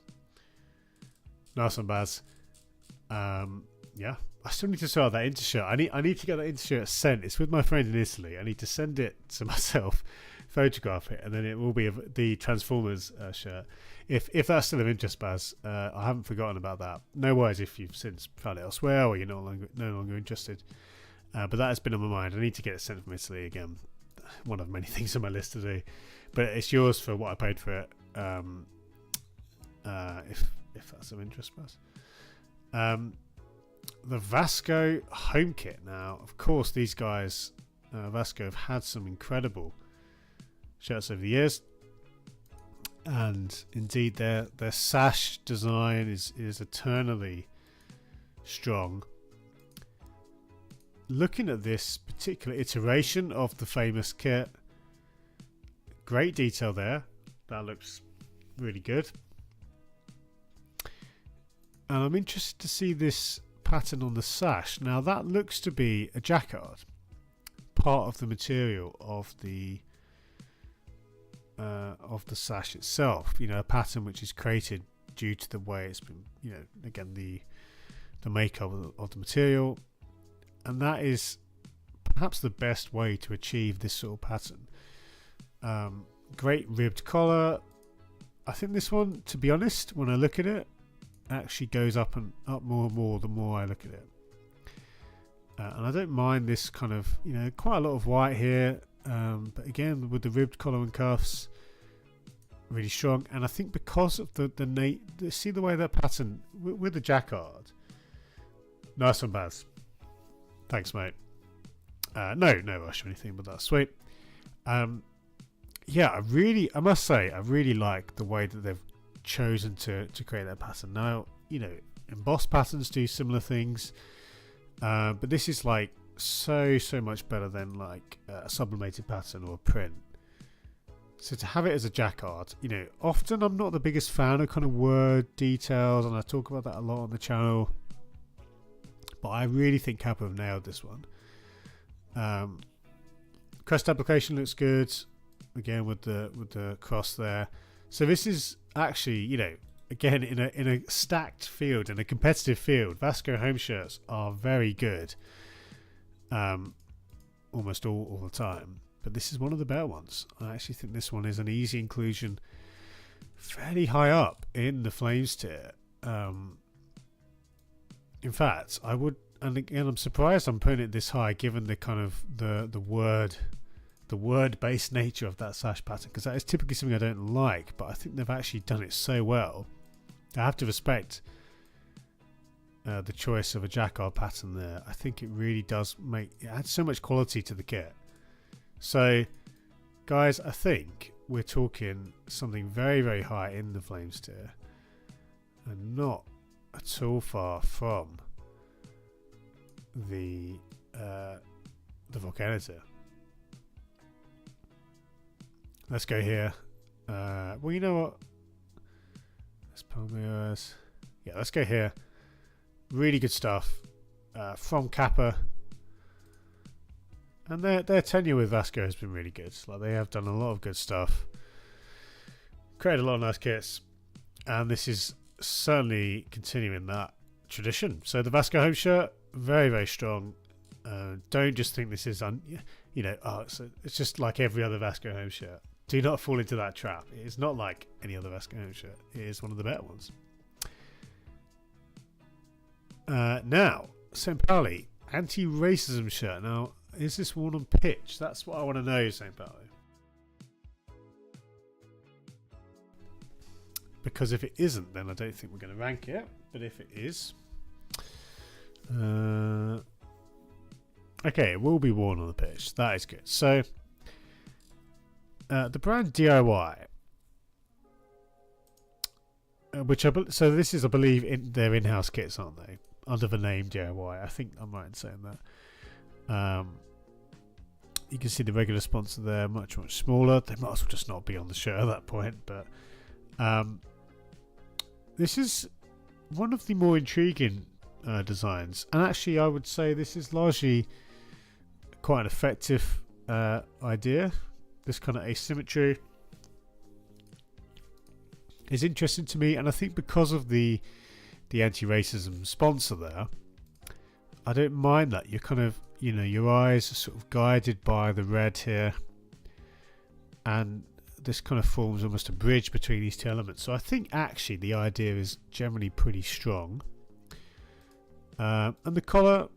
Nice one, Baz. Yeah, I still need to sort out that Intershirt. I need to get that Intershirt sent. It's with my friend in Italy. I need to send it to myself, photograph it, and then it will be the Transformers shirt. If that's still of interest, Baz, I haven't forgotten about that. No worries if you've since found it elsewhere or you're no longer interested. But that has been on my mind. I need to get it sent from Italy again. One of many things on my list to do. But it's yours for what I paid for it. If that's of interest, Baz. The Vasco home kit. Now, of course, these guys, Vasco, have had some incredible shirts over the years, and indeed their sash design is eternally strong. Looking at this particular iteration of the famous kit, great detail there. That looks really good. and I'm interested to see this pattern on the sash. Now that looks to be a jacquard, part of the material of the sash itself. You know, a pattern which is created due to the way it's been, you know, again the makeup of the material, and that is perhaps the best way to achieve this sort of pattern. Great ribbed collar. I think this one, to be honest, when I look at it, actually goes up and up more and more the more I look at it. And I don't mind this kind of, you know, quite a lot of white here, but again with the ribbed collar and cuffs, really strong. And I think because of see the way that pattern with the jacquard. Nice one, Baz. Thanks, mate. No rush or anything, but that's sweet. Yeah, I must say, I really like the way that they've chosen to create that pattern. Now, you know, embossed patterns do similar things, but this is like so much better than like a sublimated pattern or a print. So to have it as a jacquard, you know, often I'm not the biggest fan of kind of word details, and I talk about that a lot on the channel, but I really think Kappa have nailed this one. Crest application looks good, again with the cross there. So this is actually, you know, again in a stacked field, in a competitive field, Vasco home shirts are very good, almost all the time. But this is one of the better ones. I actually think this one is an easy inclusion, fairly high up in the Flames tier. In fact, I would, and again, I'm surprised I'm putting it this high, given the kind of the word based nature of that sash pattern, because that is typically something I don't like, but I think they've actually done it so well. I have to respect the choice of a jacquard pattern there. I think it really does it adds so much quality to the kit. So guys, I think we're talking something very high in the Flames tier, and not at all far from the Volcano tier. Let's go here. Well, you know what? Let's Palmeiras. Yeah, let's go here. Really good stuff from Kappa. And their tenure with Vasco has been really good. Like, they have done a lot of good stuff, created a lot of nice kits, and this is certainly continuing that tradition. So the Vasco home shirt, very strong. Don't just think this is it's just like every other Vasco home shirt. Do not fall into that trap. It is not like any other Vasco home shirt. It is one of the better ones. Now, St. Pauli anti-racism shirt. Now, is this worn on pitch? That's what I want to know, St. Pauli. Because if it isn't, then I don't think we're going to rank it. But if it is, okay, it will be worn on the pitch. That is good. So, the brand DIY, so this is, I believe, in their in-house kits, aren't they? Under the name DIY. I think I'm right in saying that. You can see the regular sponsor there, much smaller. They might as well just not be on the shirt at that point. But this is one of the more intriguing designs, and actually I would say this is largely quite an effective idea. This kind of asymmetry is interesting to me, and I think because of the anti-racism sponsor there, I don't mind that. You're kind of, you know, your eyes are sort of guided by the red here, and this kind of forms almost a bridge between these two elements. So I think actually the idea is generally pretty strong. And the collar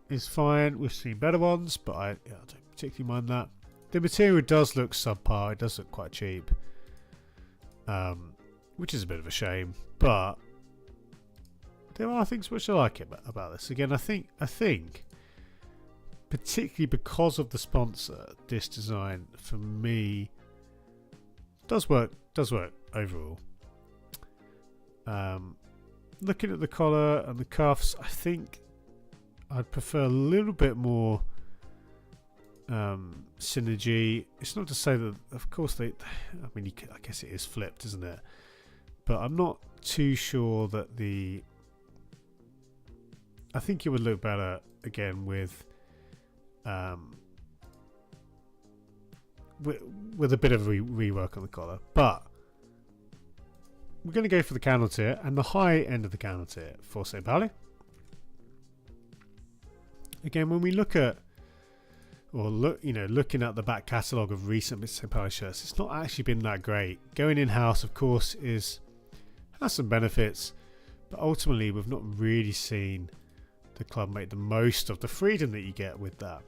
is fine. We've seen better ones, but I don't particularly mind that. The material does look subpar. It does look quite cheap, which is a bit of a shame. But there are things which I like about this. Again, I think particularly because of the sponsor, this design for me does work overall. Looking at the collar and the cuffs, I think I'd prefer a little bit more synergy. It's not to say that, of course, I guess it is flipped, isn't it? But I'm not too sure that the I think it would look better again with a bit of rework on the collar, but we're going to go for the candle tier and the high end of the candle tier for St. Pauli. Again, when we look at looking at the back catalogue of recent St. Pauli shirts, it's not actually been that great. Going in-house, of course, has some benefits, but ultimately we've not really seen the club make the most of the freedom that you get with that.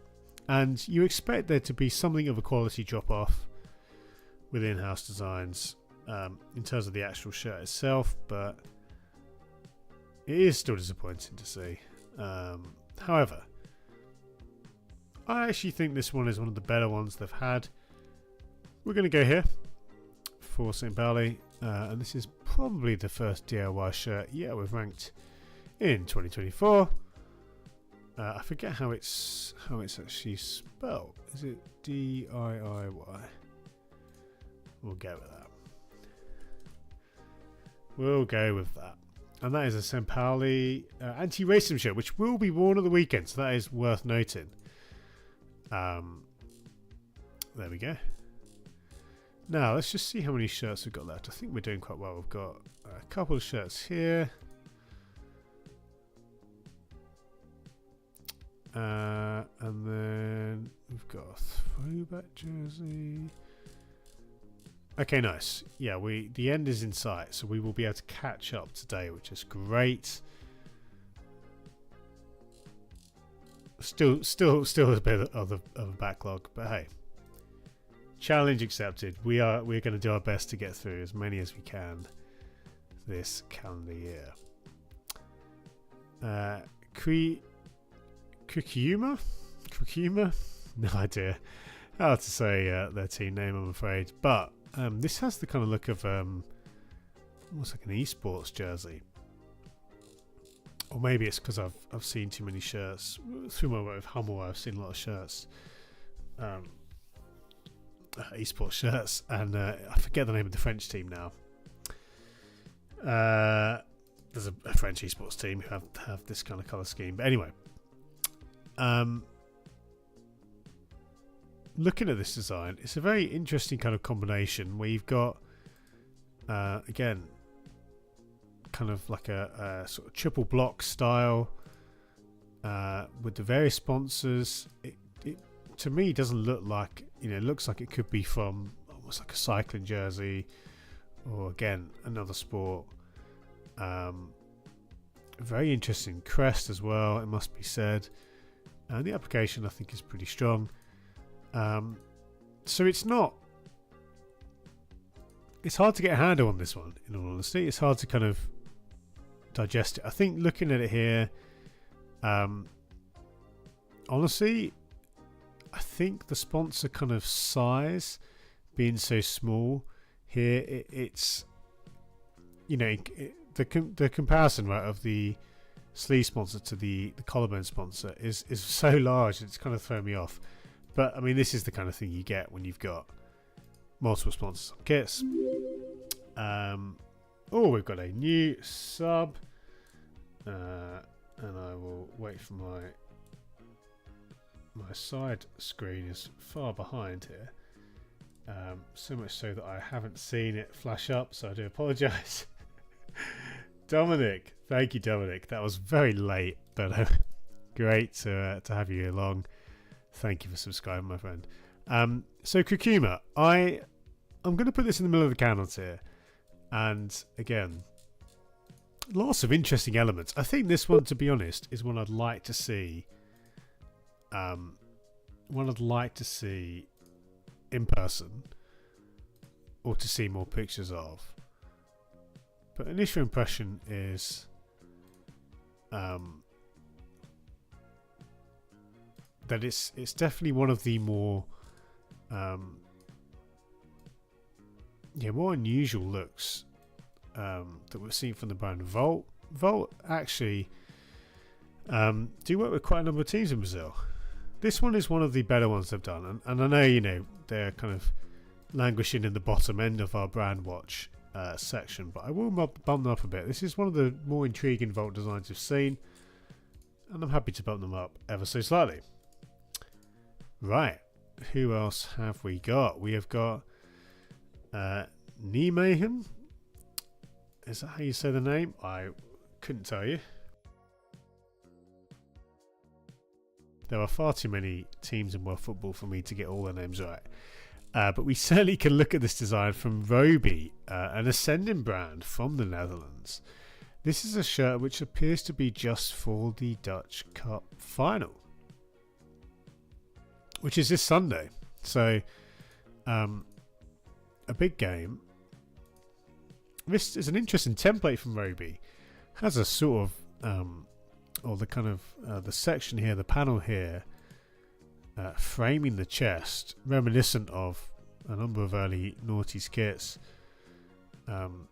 And you expect there to be something of a quality drop-off with in-house designs in terms of the actual shirt itself, but it is still disappointing to see. However, I actually think this one is one of the better ones they've had. We're going to go here for St. Pauli, and this is probably the first DIY shirt we've ranked in 2024. I forget how it's actually spelled. Is it DIY? We'll go with that. We'll go with that. And that is a St. Pauli anti-racism shirt, which will be worn at the weekend, so that is worth noting. There we go. Now let's just see how many shirts we've got left. I think we're doing quite well. We've got a couple of shirts here, and then we've got a throwback jersey. Okay, nice. Yeah, the end is in sight, so we will be able to catch up today, which is great. Still a bit of a backlog, but hey, challenge accepted. We're going to do our best to get through as many as we can this calendar year. Kukiyuma? No idea how to say their team name, I'm afraid. But this has the kind of look of almost like an esports jersey. Or maybe it's because I've seen too many shirts through my work with Hummel. I've seen a lot of shirts, esports shirts, and I forget the name of the French team now. There's a French esports team who have this kind of colour scheme. But anyway, looking at this design, it's a very interesting kind of combination where you've got again, kind of like a sort of triple block style with the various sponsors. It to me doesn't look like, it looks like it could be from almost like a cycling jersey or again another sport. Very interesting crest as well, it must be said, and the application I think is pretty strong. So it's hard to get a handle on this one, in all honesty. It's hard to kind of digest it. I think looking at it here, honestly, I think the sponsor kind of size being so small here, it's the comparison, right, of the sleeve sponsor to the collarbone sponsor is so large, it's kind of thrown me off. But I mean, this is the kind of thing you get when you've got multiple sponsors on kits. We've got a new sub, and I will wait for my side screen is far behind here, so much so that I haven't seen it flash up, so I do apologise. Dominic, thank you, Dominic. That was very late, but great to have you along. Thank you for subscribing, my friend. So Kukuma, I'm going to put this in the middle of the candle tier, and again, lots of interesting elements. I think this one, to be honest, is one I'd like to see. In person, or to see more pictures of. But initial impression is that it's definitely one of the more more unusual looks that we've seen from the brand. Volt actually do work with quite a number of teams in Brazil. This one is one of the better ones they've done, and I know they're kind of languishing in the bottom end of our brand watch section, but I will bump them up a bit. This is one of the more intriguing Volt designs we've seen. and I'm happy to bump them up ever so slightly. Right, who else have we got? We have got Nijmegen. Is that how you say the name? I couldn't tell you. There are far too many teams in world football for me to get all their names right. But we certainly can look at this design from Roby, an ascending brand from the Netherlands. This is a shirt which appears to be just for the Dutch Cup final, which is this Sunday. So, a big game. This is an interesting template from Roby. Has a sort of, or the kind of the section here, the panel here, framing the chest, reminiscent of a number of early noughties kits. You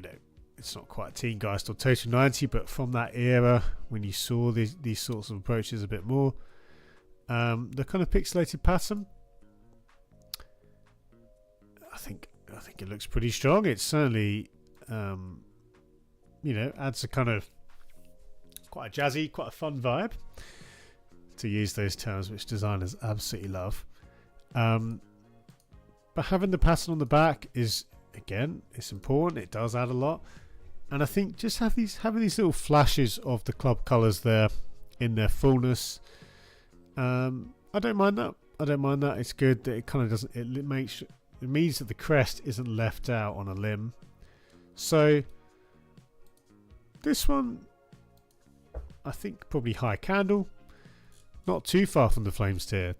know, it's not quite Team Geist or Total 90, but from that era, when you saw these sorts of approaches a bit more, the kind of pixelated pattern, I think it looks pretty strong. It certainly, you know, adds a kind of quite a jazzy, quite a fun vibe, to use those terms which designers absolutely love. But having the pattern on the back is, again, it's important. It does add a lot. And I think just having these little flashes of the club colours there in their fullness, I don't mind that. It's good that it kind of doesn't. It means that the crest isn't left out on a limb. So this one, I think probably high candle, not too far from the Flames tier.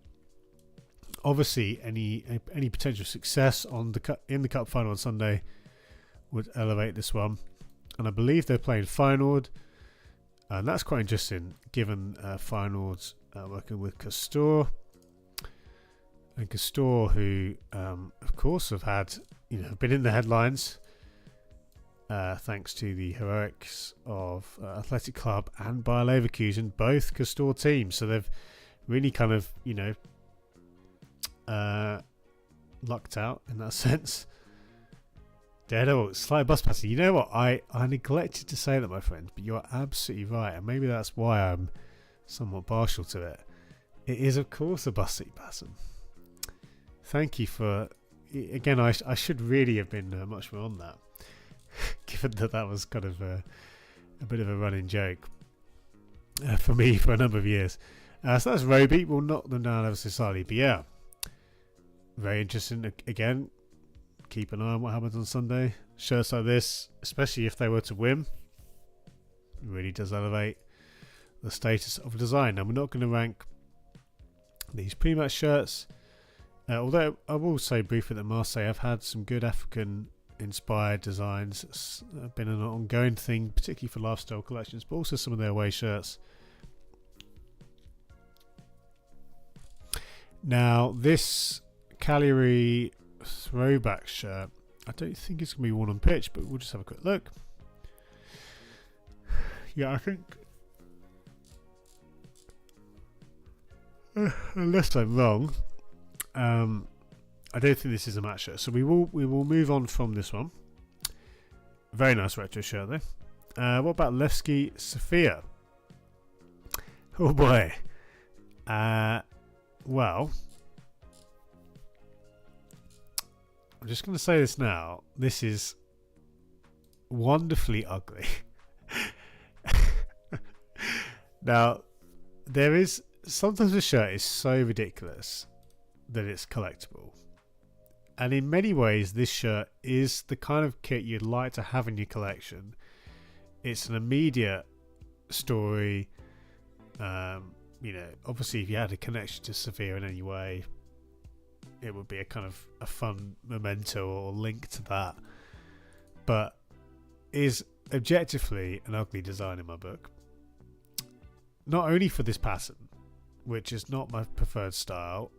Obviously, any potential success in the cup final on Sunday would elevate this one, and I believe they're playing Feyenoord, and that's quite interesting given Feyenoord's working with Castor, and Castor, who of course have had, have been in the headlines thanks to the heroics of Athletic Club and Bayer Leverkusen, both Castor teams. So they've really kind of lucked out in that sense. Daredevil, slight bus passing. You know what? I neglected to say that, my friends, but you're absolutely right, and maybe that's why I'm somewhat partial to it. It is, of course, a bus seat pattern. Thank you for. Again, I should really have been much more on that, given that was kind of a bit of a running joke for me for a number of years. So that's Roby. We'll knock them down ever so slightly, but yeah, very interesting. Again, keep an eye on what happens on Sunday. Shirts like this, especially if they were to win, really does elevate the status of design. Now, we're not going to rank these pre-match shirts, although I will say briefly that Marseille have had some good African-inspired designs. It's been an ongoing thing, particularly for lifestyle collections, but also some of their away shirts. Now, this Cagliari throwback shirt, I don't think it's going to be worn on pitch, but we'll just have a quick look. Yeah, I think, unless I'm wrong, I don't think this is a match shirt. So we will move on from this one. Very nice retro shirt though. What about Levski Sofia? Oh boy. Well, I'm just going to say this now. This is wonderfully ugly. Now, there is sometimes a shirt is so ridiculous that it's collectible, and in many ways, this shirt is the kind of kit you'd like to have in your collection. It's an immediate story. Obviously, if you had a connection to Sevilla in any way, it would be a kind of a fun memento or link to that, but is objectively an ugly design in my book. Not only for this pattern, which is not my preferred style,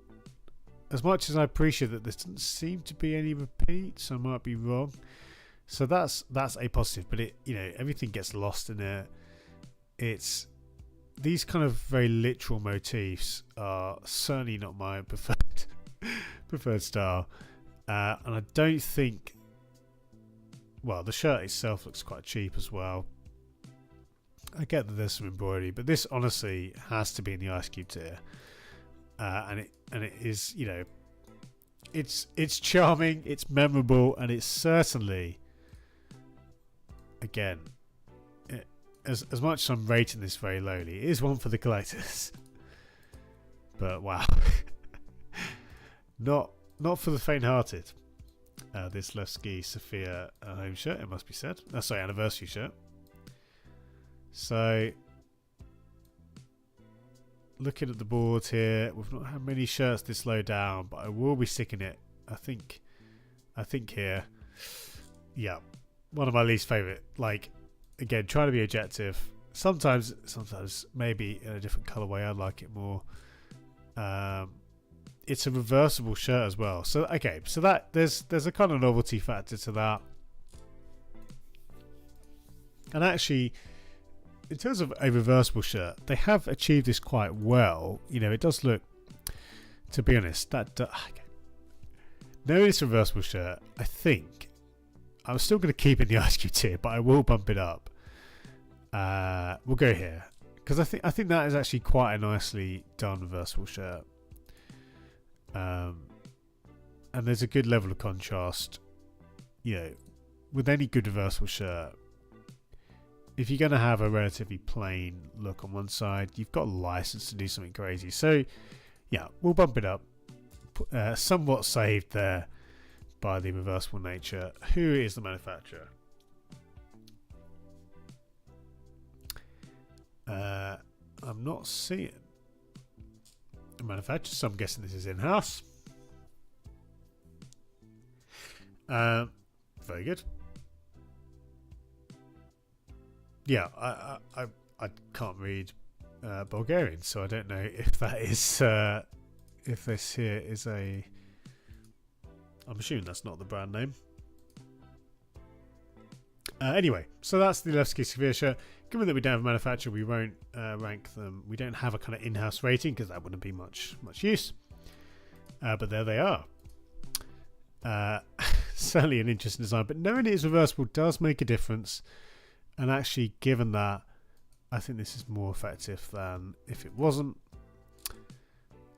as much as I appreciate that there doesn't seem to be any repeats, I might be wrong. So that's a positive, but everything gets lost in it. It's these kind of very literal motifs are certainly not my preferred style, and I don't think. Well, the shirt itself looks quite cheap as well. I get that there's some embroidery, but this honestly has to be in the Ice Cube tier, and it is, you know, it's charming, it's memorable, and it's certainly, again, as much as I'm rating this very lowly, it is one for the collectors. But wow, not for the faint-hearted. This Levski Sophia home shirt, it must be said. Sorry, anniversary shirt. So, looking at the board here, we've not had many shirts this low down, but I will be sticking it. I think here, yeah, one of my least favourite. Like, again, trying to be objective. Sometimes maybe in a different colourway, I'd like it more. It's a reversible shirt as well. So okay, so that there's a kind of novelty factor to that. And actually, in terms of a reversible shirt, they have achieved this quite well. You know, it does look, to be honest, that okay. Knowing it's a reversible shirt, I think I'm still going to keep it in the Ice Cube tier, but I will bump it up. We'll go here because I think that is actually quite a nicely done reversible shirt. And there's a good level of contrast. You know, with any good reversible shirt, if you're going to have a relatively plain look on one side, you've got a license to do something crazy. So, yeah, we'll bump it up. Somewhat saved there by the reversible nature. Who is the manufacturer? I'm not seeing a manufacturer, so I'm guessing this is in-house. Very good. Yeah, I can't read Bulgarian, so I don't know if that is if this here is a. I'm assuming that's not the brand name. Anyway, so that's the Levski Severe shirt. Given that we don't have a manufacturer, we won't rank them. We don't have a kind of in-house rating because that wouldn't be much use. But there they are. Certainly an interesting design, but knowing it is reversible does make a difference. And actually, given that, I think this is more effective than if it wasn't.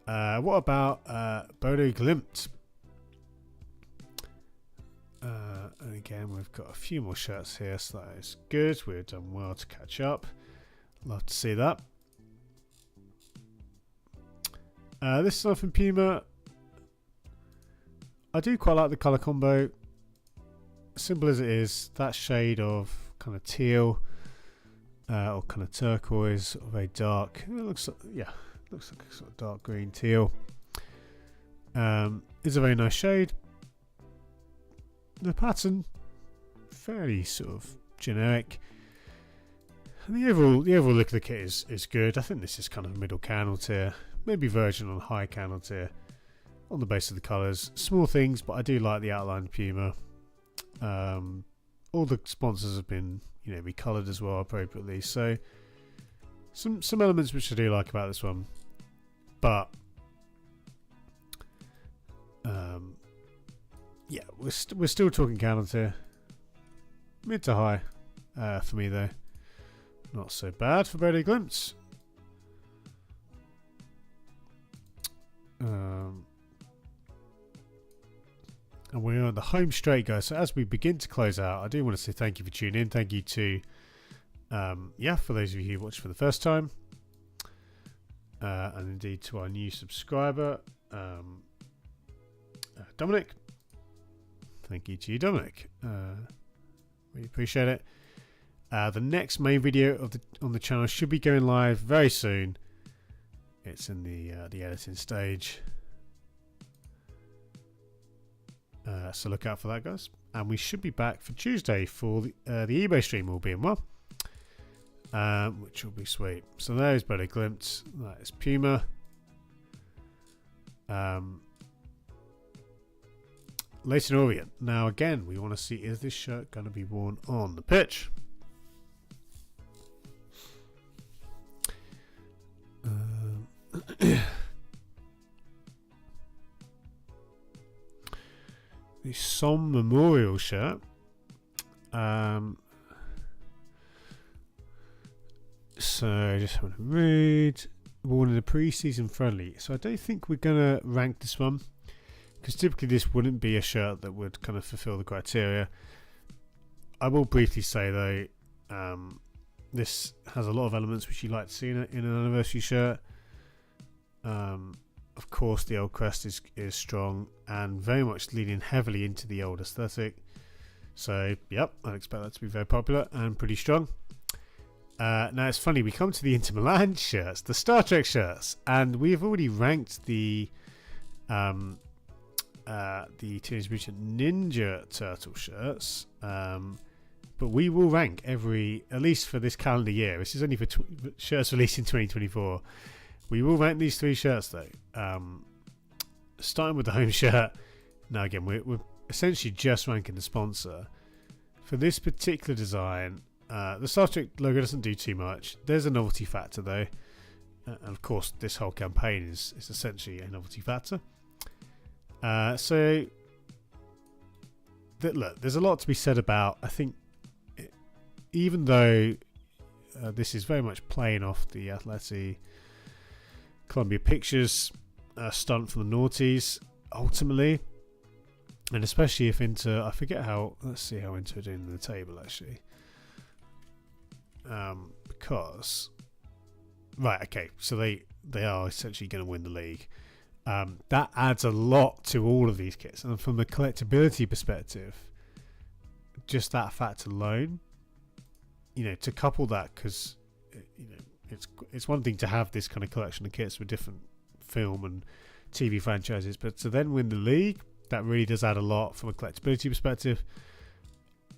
What about Bodo Glimt? And again, we've got a few more shirts here, so that is good. We've done well to catch up. Love to see that. This stuff in Puma. I do quite like the colour combo. Simple as it is, that shade of kind of teal or kind of turquoise, or very dark. It looks like a sort of dark green teal. It's a very nice shade. The pattern fairly sort of generic. And the overall look of the kit is good. I think this is kind of middle candle tier, maybe version on high candle tier on the base of the colours. Small things, but I do like the outlined Puma. All the sponsors have been, you know, recoloured as well appropriately. So some elements which I do like about this one, but yeah, we're still talking candles here. Mid to high for me though. Not so bad for Bodo Glimt. And we're on the home straight, guys. So as we begin to close out, I do want to say thank you for tuning in. Thank you to for those of you who watched for the first time, and indeed to our new subscriber, Dominic. Thank you to you, Dominic. Really appreciate it. The next main video on the channel should be going live very soon. It's in the editing stage. So look out for that, guys. And we should be back for Tuesday for the eBay stream, all being well, which will be sweet. So there's Bodo Glimt. That is Puma. Leighton Orient. Now again, we want to see, is this shirt going to be worn on the pitch? The Somme Memorial shirt. So just want to read. Worn in a pre-season friendly. So I don't think we're going to rank this one, because typically this wouldn't be a shirt that would kind of fulfill the criteria. I will briefly say though, this has a lot of elements which you like to see in an anniversary shirt. Of course, the old crest is strong and very much leaning heavily into the old aesthetic. So, yep, I'd expect that to be very popular and pretty strong. Now, it's funny, we come to the Inter Milan shirts, the Star Trek shirts, and we've already ranked the Teenage Mutant Ninja Turtle shirts, but we will rank at least for this calendar year. This is only for shirts released in 2024. We will rank these 3 shirts though. Starting with the home shirt. Now again, we're essentially just ranking the sponsor. For this particular design, the Star Trek logo doesn't do too much. There's a novelty factor though. And of course, this whole campaign is essentially a novelty factor. So, look, there's a lot to be said about, I think, even though this is very much playing off the Atleti Columbia Pictures stunt from the noughties, ultimately, and especially if Inter, I forget how, let's see how Inter are doing in the table actually, because, right, okay, so they are essentially going to win the league. That adds a lot to all of these kits, and from the collectability perspective, just that fact alone, to couple that, because it's one thing to have this kind of collection of kits with different film and TV franchises, but to then win the league, that really does add a lot from a collectability perspective.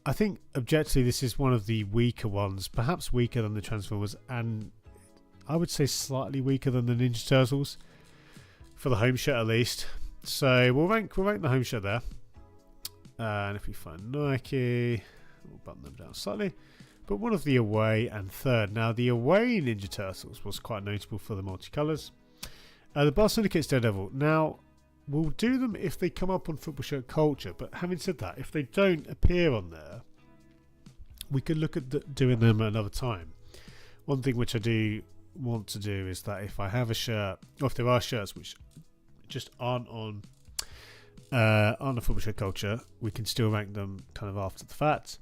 I think objectively this is one of the weaker ones, perhaps weaker than the Transformers, and I would say slightly weaker than the Ninja Turtles for the home shirt at least. So we'll rank the home shirt there, and if we find Nike, we'll button them down slightly. But one of the away and third. Now, the away Ninja Turtles was quite notable for the multicolours. The Barcelona kit's Daredevil. Now, we'll do them if they come up on Football Shirt Culture. But having said that, if they don't appear on there, we could look at doing them at another time. One thing which I do want to do is that if I have a shirt, or if there are shirts which just aren't on the Football Shirt Culture, we can still rank them kind of after the fact.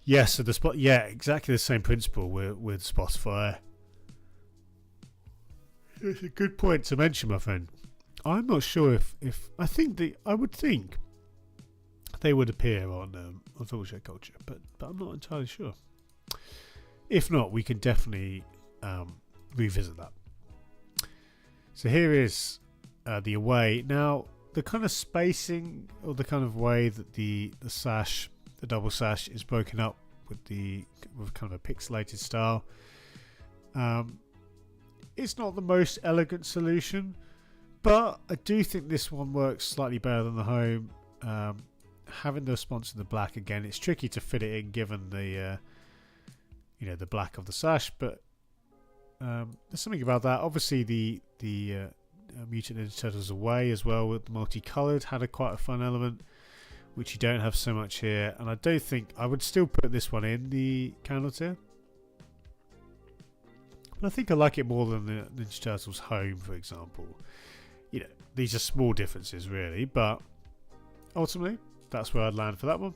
Yes, so exactly the same principle with Spotify. It's a good point to mention, my friend. I'm not sure if I would think they would appear on Football Shirt Culture, but I'm not entirely sure. If not, we can definitely revisit that. So here is the away. Now, the kind of spacing, or the kind of way that the sash, the double sash, is broken up with kind of a pixelated style. It's not the most elegant solution, but I do think this one works slightly better than the home. Having the sponsor in the black again, it's tricky to fit it in given the the black of the sash, but there's something about that. Obviously, the Mutant Ninja Turtles away as well with the multicolored had quite a fun element, which you don't have so much here. And I don't think I would still put this one in the candle tier, but I think I like it more than the Ninja Turtles home, for example. These are small differences really, but ultimately that's where I'd land for that one.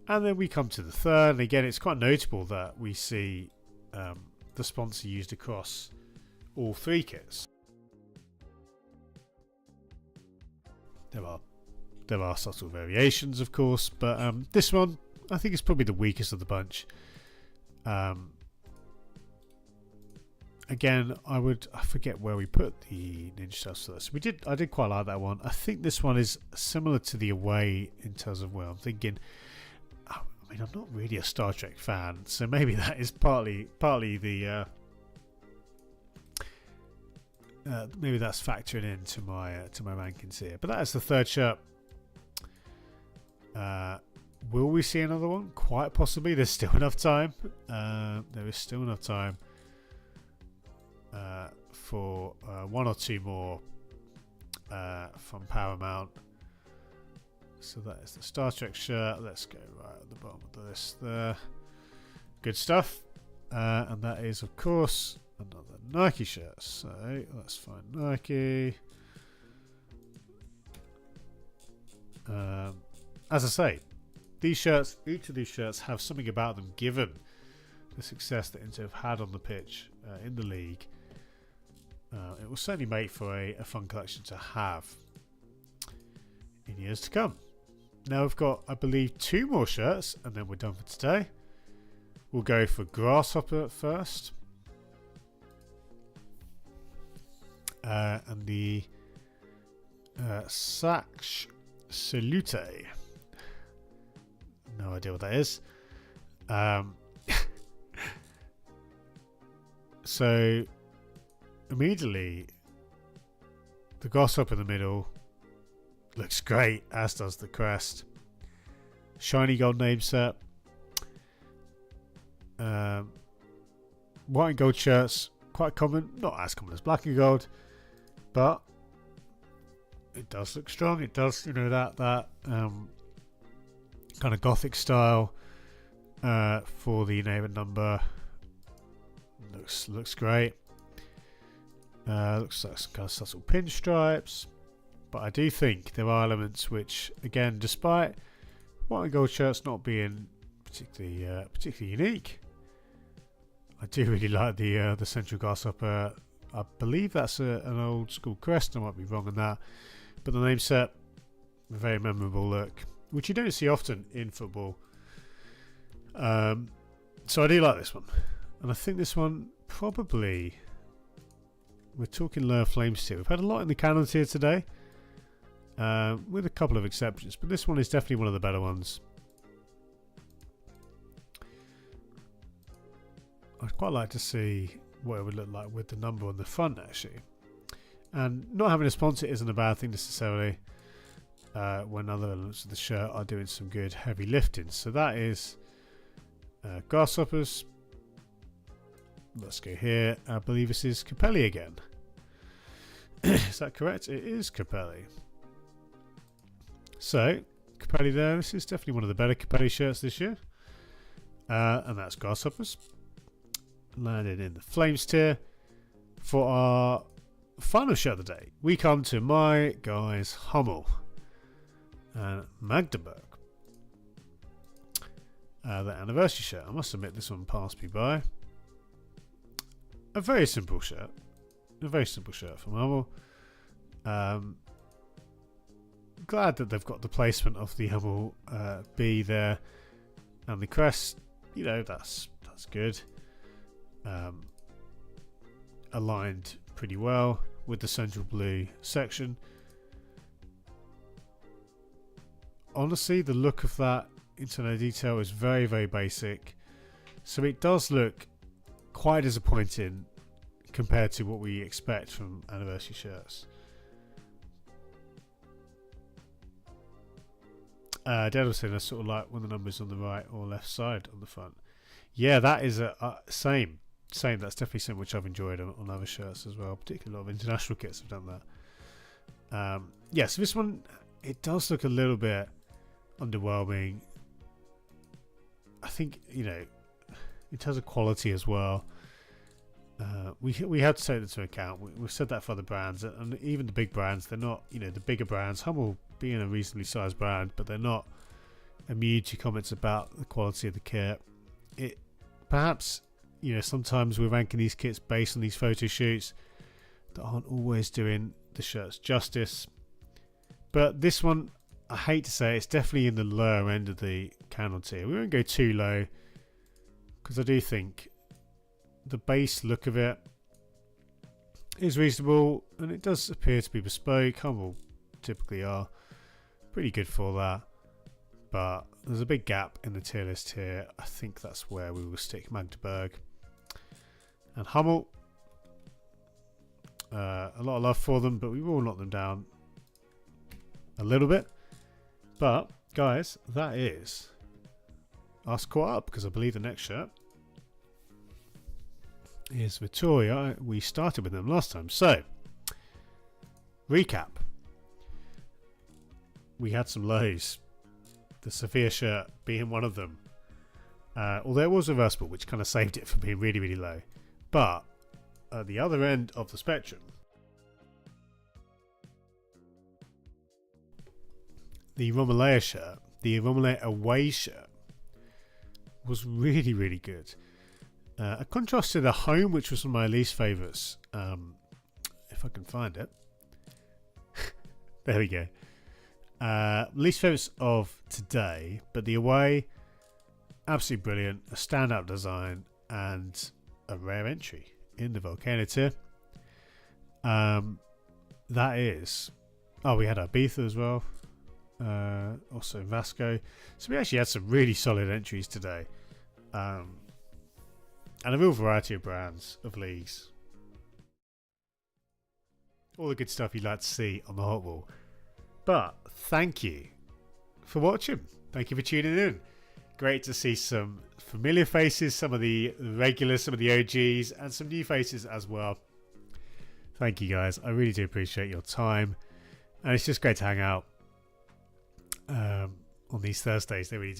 And then we come to the third, and again it's quite notable that we see the sponsor used across all 3 kits. There are subtle variations, of course, but this one I think is probably the weakest of the bunch. Again, I forget where we put the Ninja Turtles. I did quite like that one. I think this one is similar to the away in terms of where I'm thinking. I mean, I'm not really a Star Trek fan, so maybe that is partly the maybe that's factoring into my rankings here. But that is the third shirt. Will we see another one? Quite possibly. There's still enough time. There is still enough time for one or two more from Paramount. So that is the Star Trek shirt. Let's go right at the bottom of the list there. Good stuff. And that is, of course, another Nike shirt. So let's find Nike. As I say, these shirts, each of these shirts have something about them, given the success that Inter have had on the pitch in the league. It will certainly make for a fun collection to have in years to come. Now we've got, I believe, 2 more shirts, and then we're done for today. We'll go for Grasshopper first. And the Sax Salute. No idea what that is. So immediately the grasshopper in the middle looks great, as does the crest. Shiny gold name set. White and gold shirts, quite common, not as common as black and gold, but it does look strong. It does, that kind of gothic style for the name and number. Looks great. Looks like some kind of subtle pinstripes, but I do think there are elements which, again, despite white and gold shirts not being particularly unique, I do really like the central grasshopper. I believe that's an old school crest. I might be wrong on that, but the name set, a very memorable look, which you don't see often in football. So I do like this one, and I think this one probably, we're talking lower flames tier. We've had a lot in the canon tier today, with a couple of exceptions, but this one is definitely one of the better ones. I'd quite like to see what it would look like with the number on the front, actually. And not having a sponsor isn't a bad thing necessarily, when other elements of the shirt are doing some good heavy lifting. So that is Grasshoppers. Let's go here. I believe this is Capelli again. Is that correct? It is Capelli. So Capelli there. This is definitely one of the better Capelli shirts this year. And that's Grasshoppers. Landed in the Flames tier. For our final shirt of the day, we come to my guys Hummel and Magdeburg. The anniversary shirt. I must admit, this one passed me by. A very simple shirt. A very simple shirt from Hummel. Glad that they've got the placement of the Hummel B there, and the crest. That's good. Aligned pretty well with the central blue section. Honestly, the look of that internal detail is very, very basic, so it does look quite disappointing compared to what we expect from anniversary shirts. Dad was saying that's sort of like when the number's on the right or left side on the front. Yeah, that is same. That's definitely something which I've enjoyed on other shirts as well. Particularly a lot of international kits have done that. Yeah, so this one, it does look a little bit underwhelming. I think, in terms of quality as well, we have to take that into account. We've said that for other brands, and even the big brands, they're not, the bigger brands, Hummel being a reasonably sized brand, but they're not immune to comments about the quality of the kit. It perhaps, sometimes we're ranking these kits based on these photo shoots that aren't always doing the shirts justice. But this one, I hate to say, it's definitely in the lower end of the canon tier. We won't go too low, because I do think the base look of it is reasonable, and it does appear to be bespoke. Hummel typically are pretty good for that, but there's a big gap in the tier list here. I think that's where we will stick Magdeburg and Hummel. A lot of love for them, but we will knock them down a little bit. But guys, that is us caught up, because I believe the next shirt is Vittoria. We started with them last time. So recap, we had some lows, the Sevilla shirt being one of them. although it was reversible, which kind of saved it from being really, really low. But at the other end of the spectrum, the Romulea shirt, the Romulea away shirt, was really, really good. A contrast to the home, which was one of my least favourites. If I can find it. There we go. Least favourites of today, but the away, absolutely brilliant. A standout design and a rare entry in the Volcano tier. That is... Oh, we had Ibiza as well. Also Vasco. So we actually had some really solid entries today. And a real variety of brands, of leagues. All the good stuff you'd like to see on the Hot Wall. But thank you for watching. Thank you for tuning in. Great to see some familiar faces, some of the regulars, some of the OGs, and some new faces as well. Thank you guys. I really do appreciate your time. And it's just great to hang out on these Thursdays. They really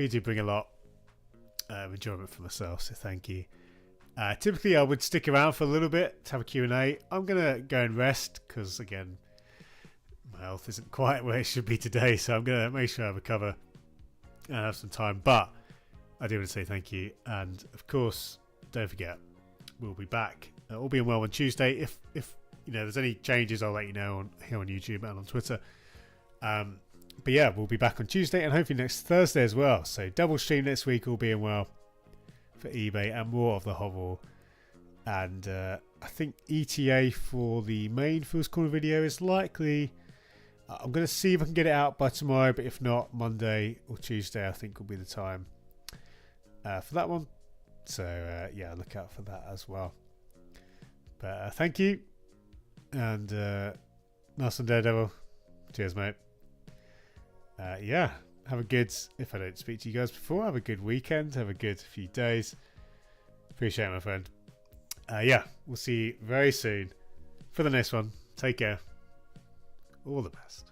do bring a lot of enjoyment for myself, so thank you. Typically I would stick around for a little bit to have a Q&A. I'm gonna go and rest because again my health isn't quite where it should be today, so I'm gonna make sure I recover and have some time. But I do want to say thank you, and of course don't forget we'll be back all being well on Tuesday. If you know there's any changes, I'll let you know here on YouTube and on Twitter. But yeah, we'll be back on Tuesday and hopefully next Thursday as well. So double stream next week, all being well, for eBay and more of the Hot Wall. And I think ETA for the main First Corner video is likely... I'm going to see if I can get it out by tomorrow, but if not, Monday or Tuesday I think will be the time for that one. So yeah, look out for that as well. But thank you. And nice one, Daredevil. Cheers, mate. Yeah, have a good, if I don't speak to you guys before, have a good weekend, have a good few days. Appreciate it, my friend. Yeah, we'll see you very soon for the next one. Take care. All the best.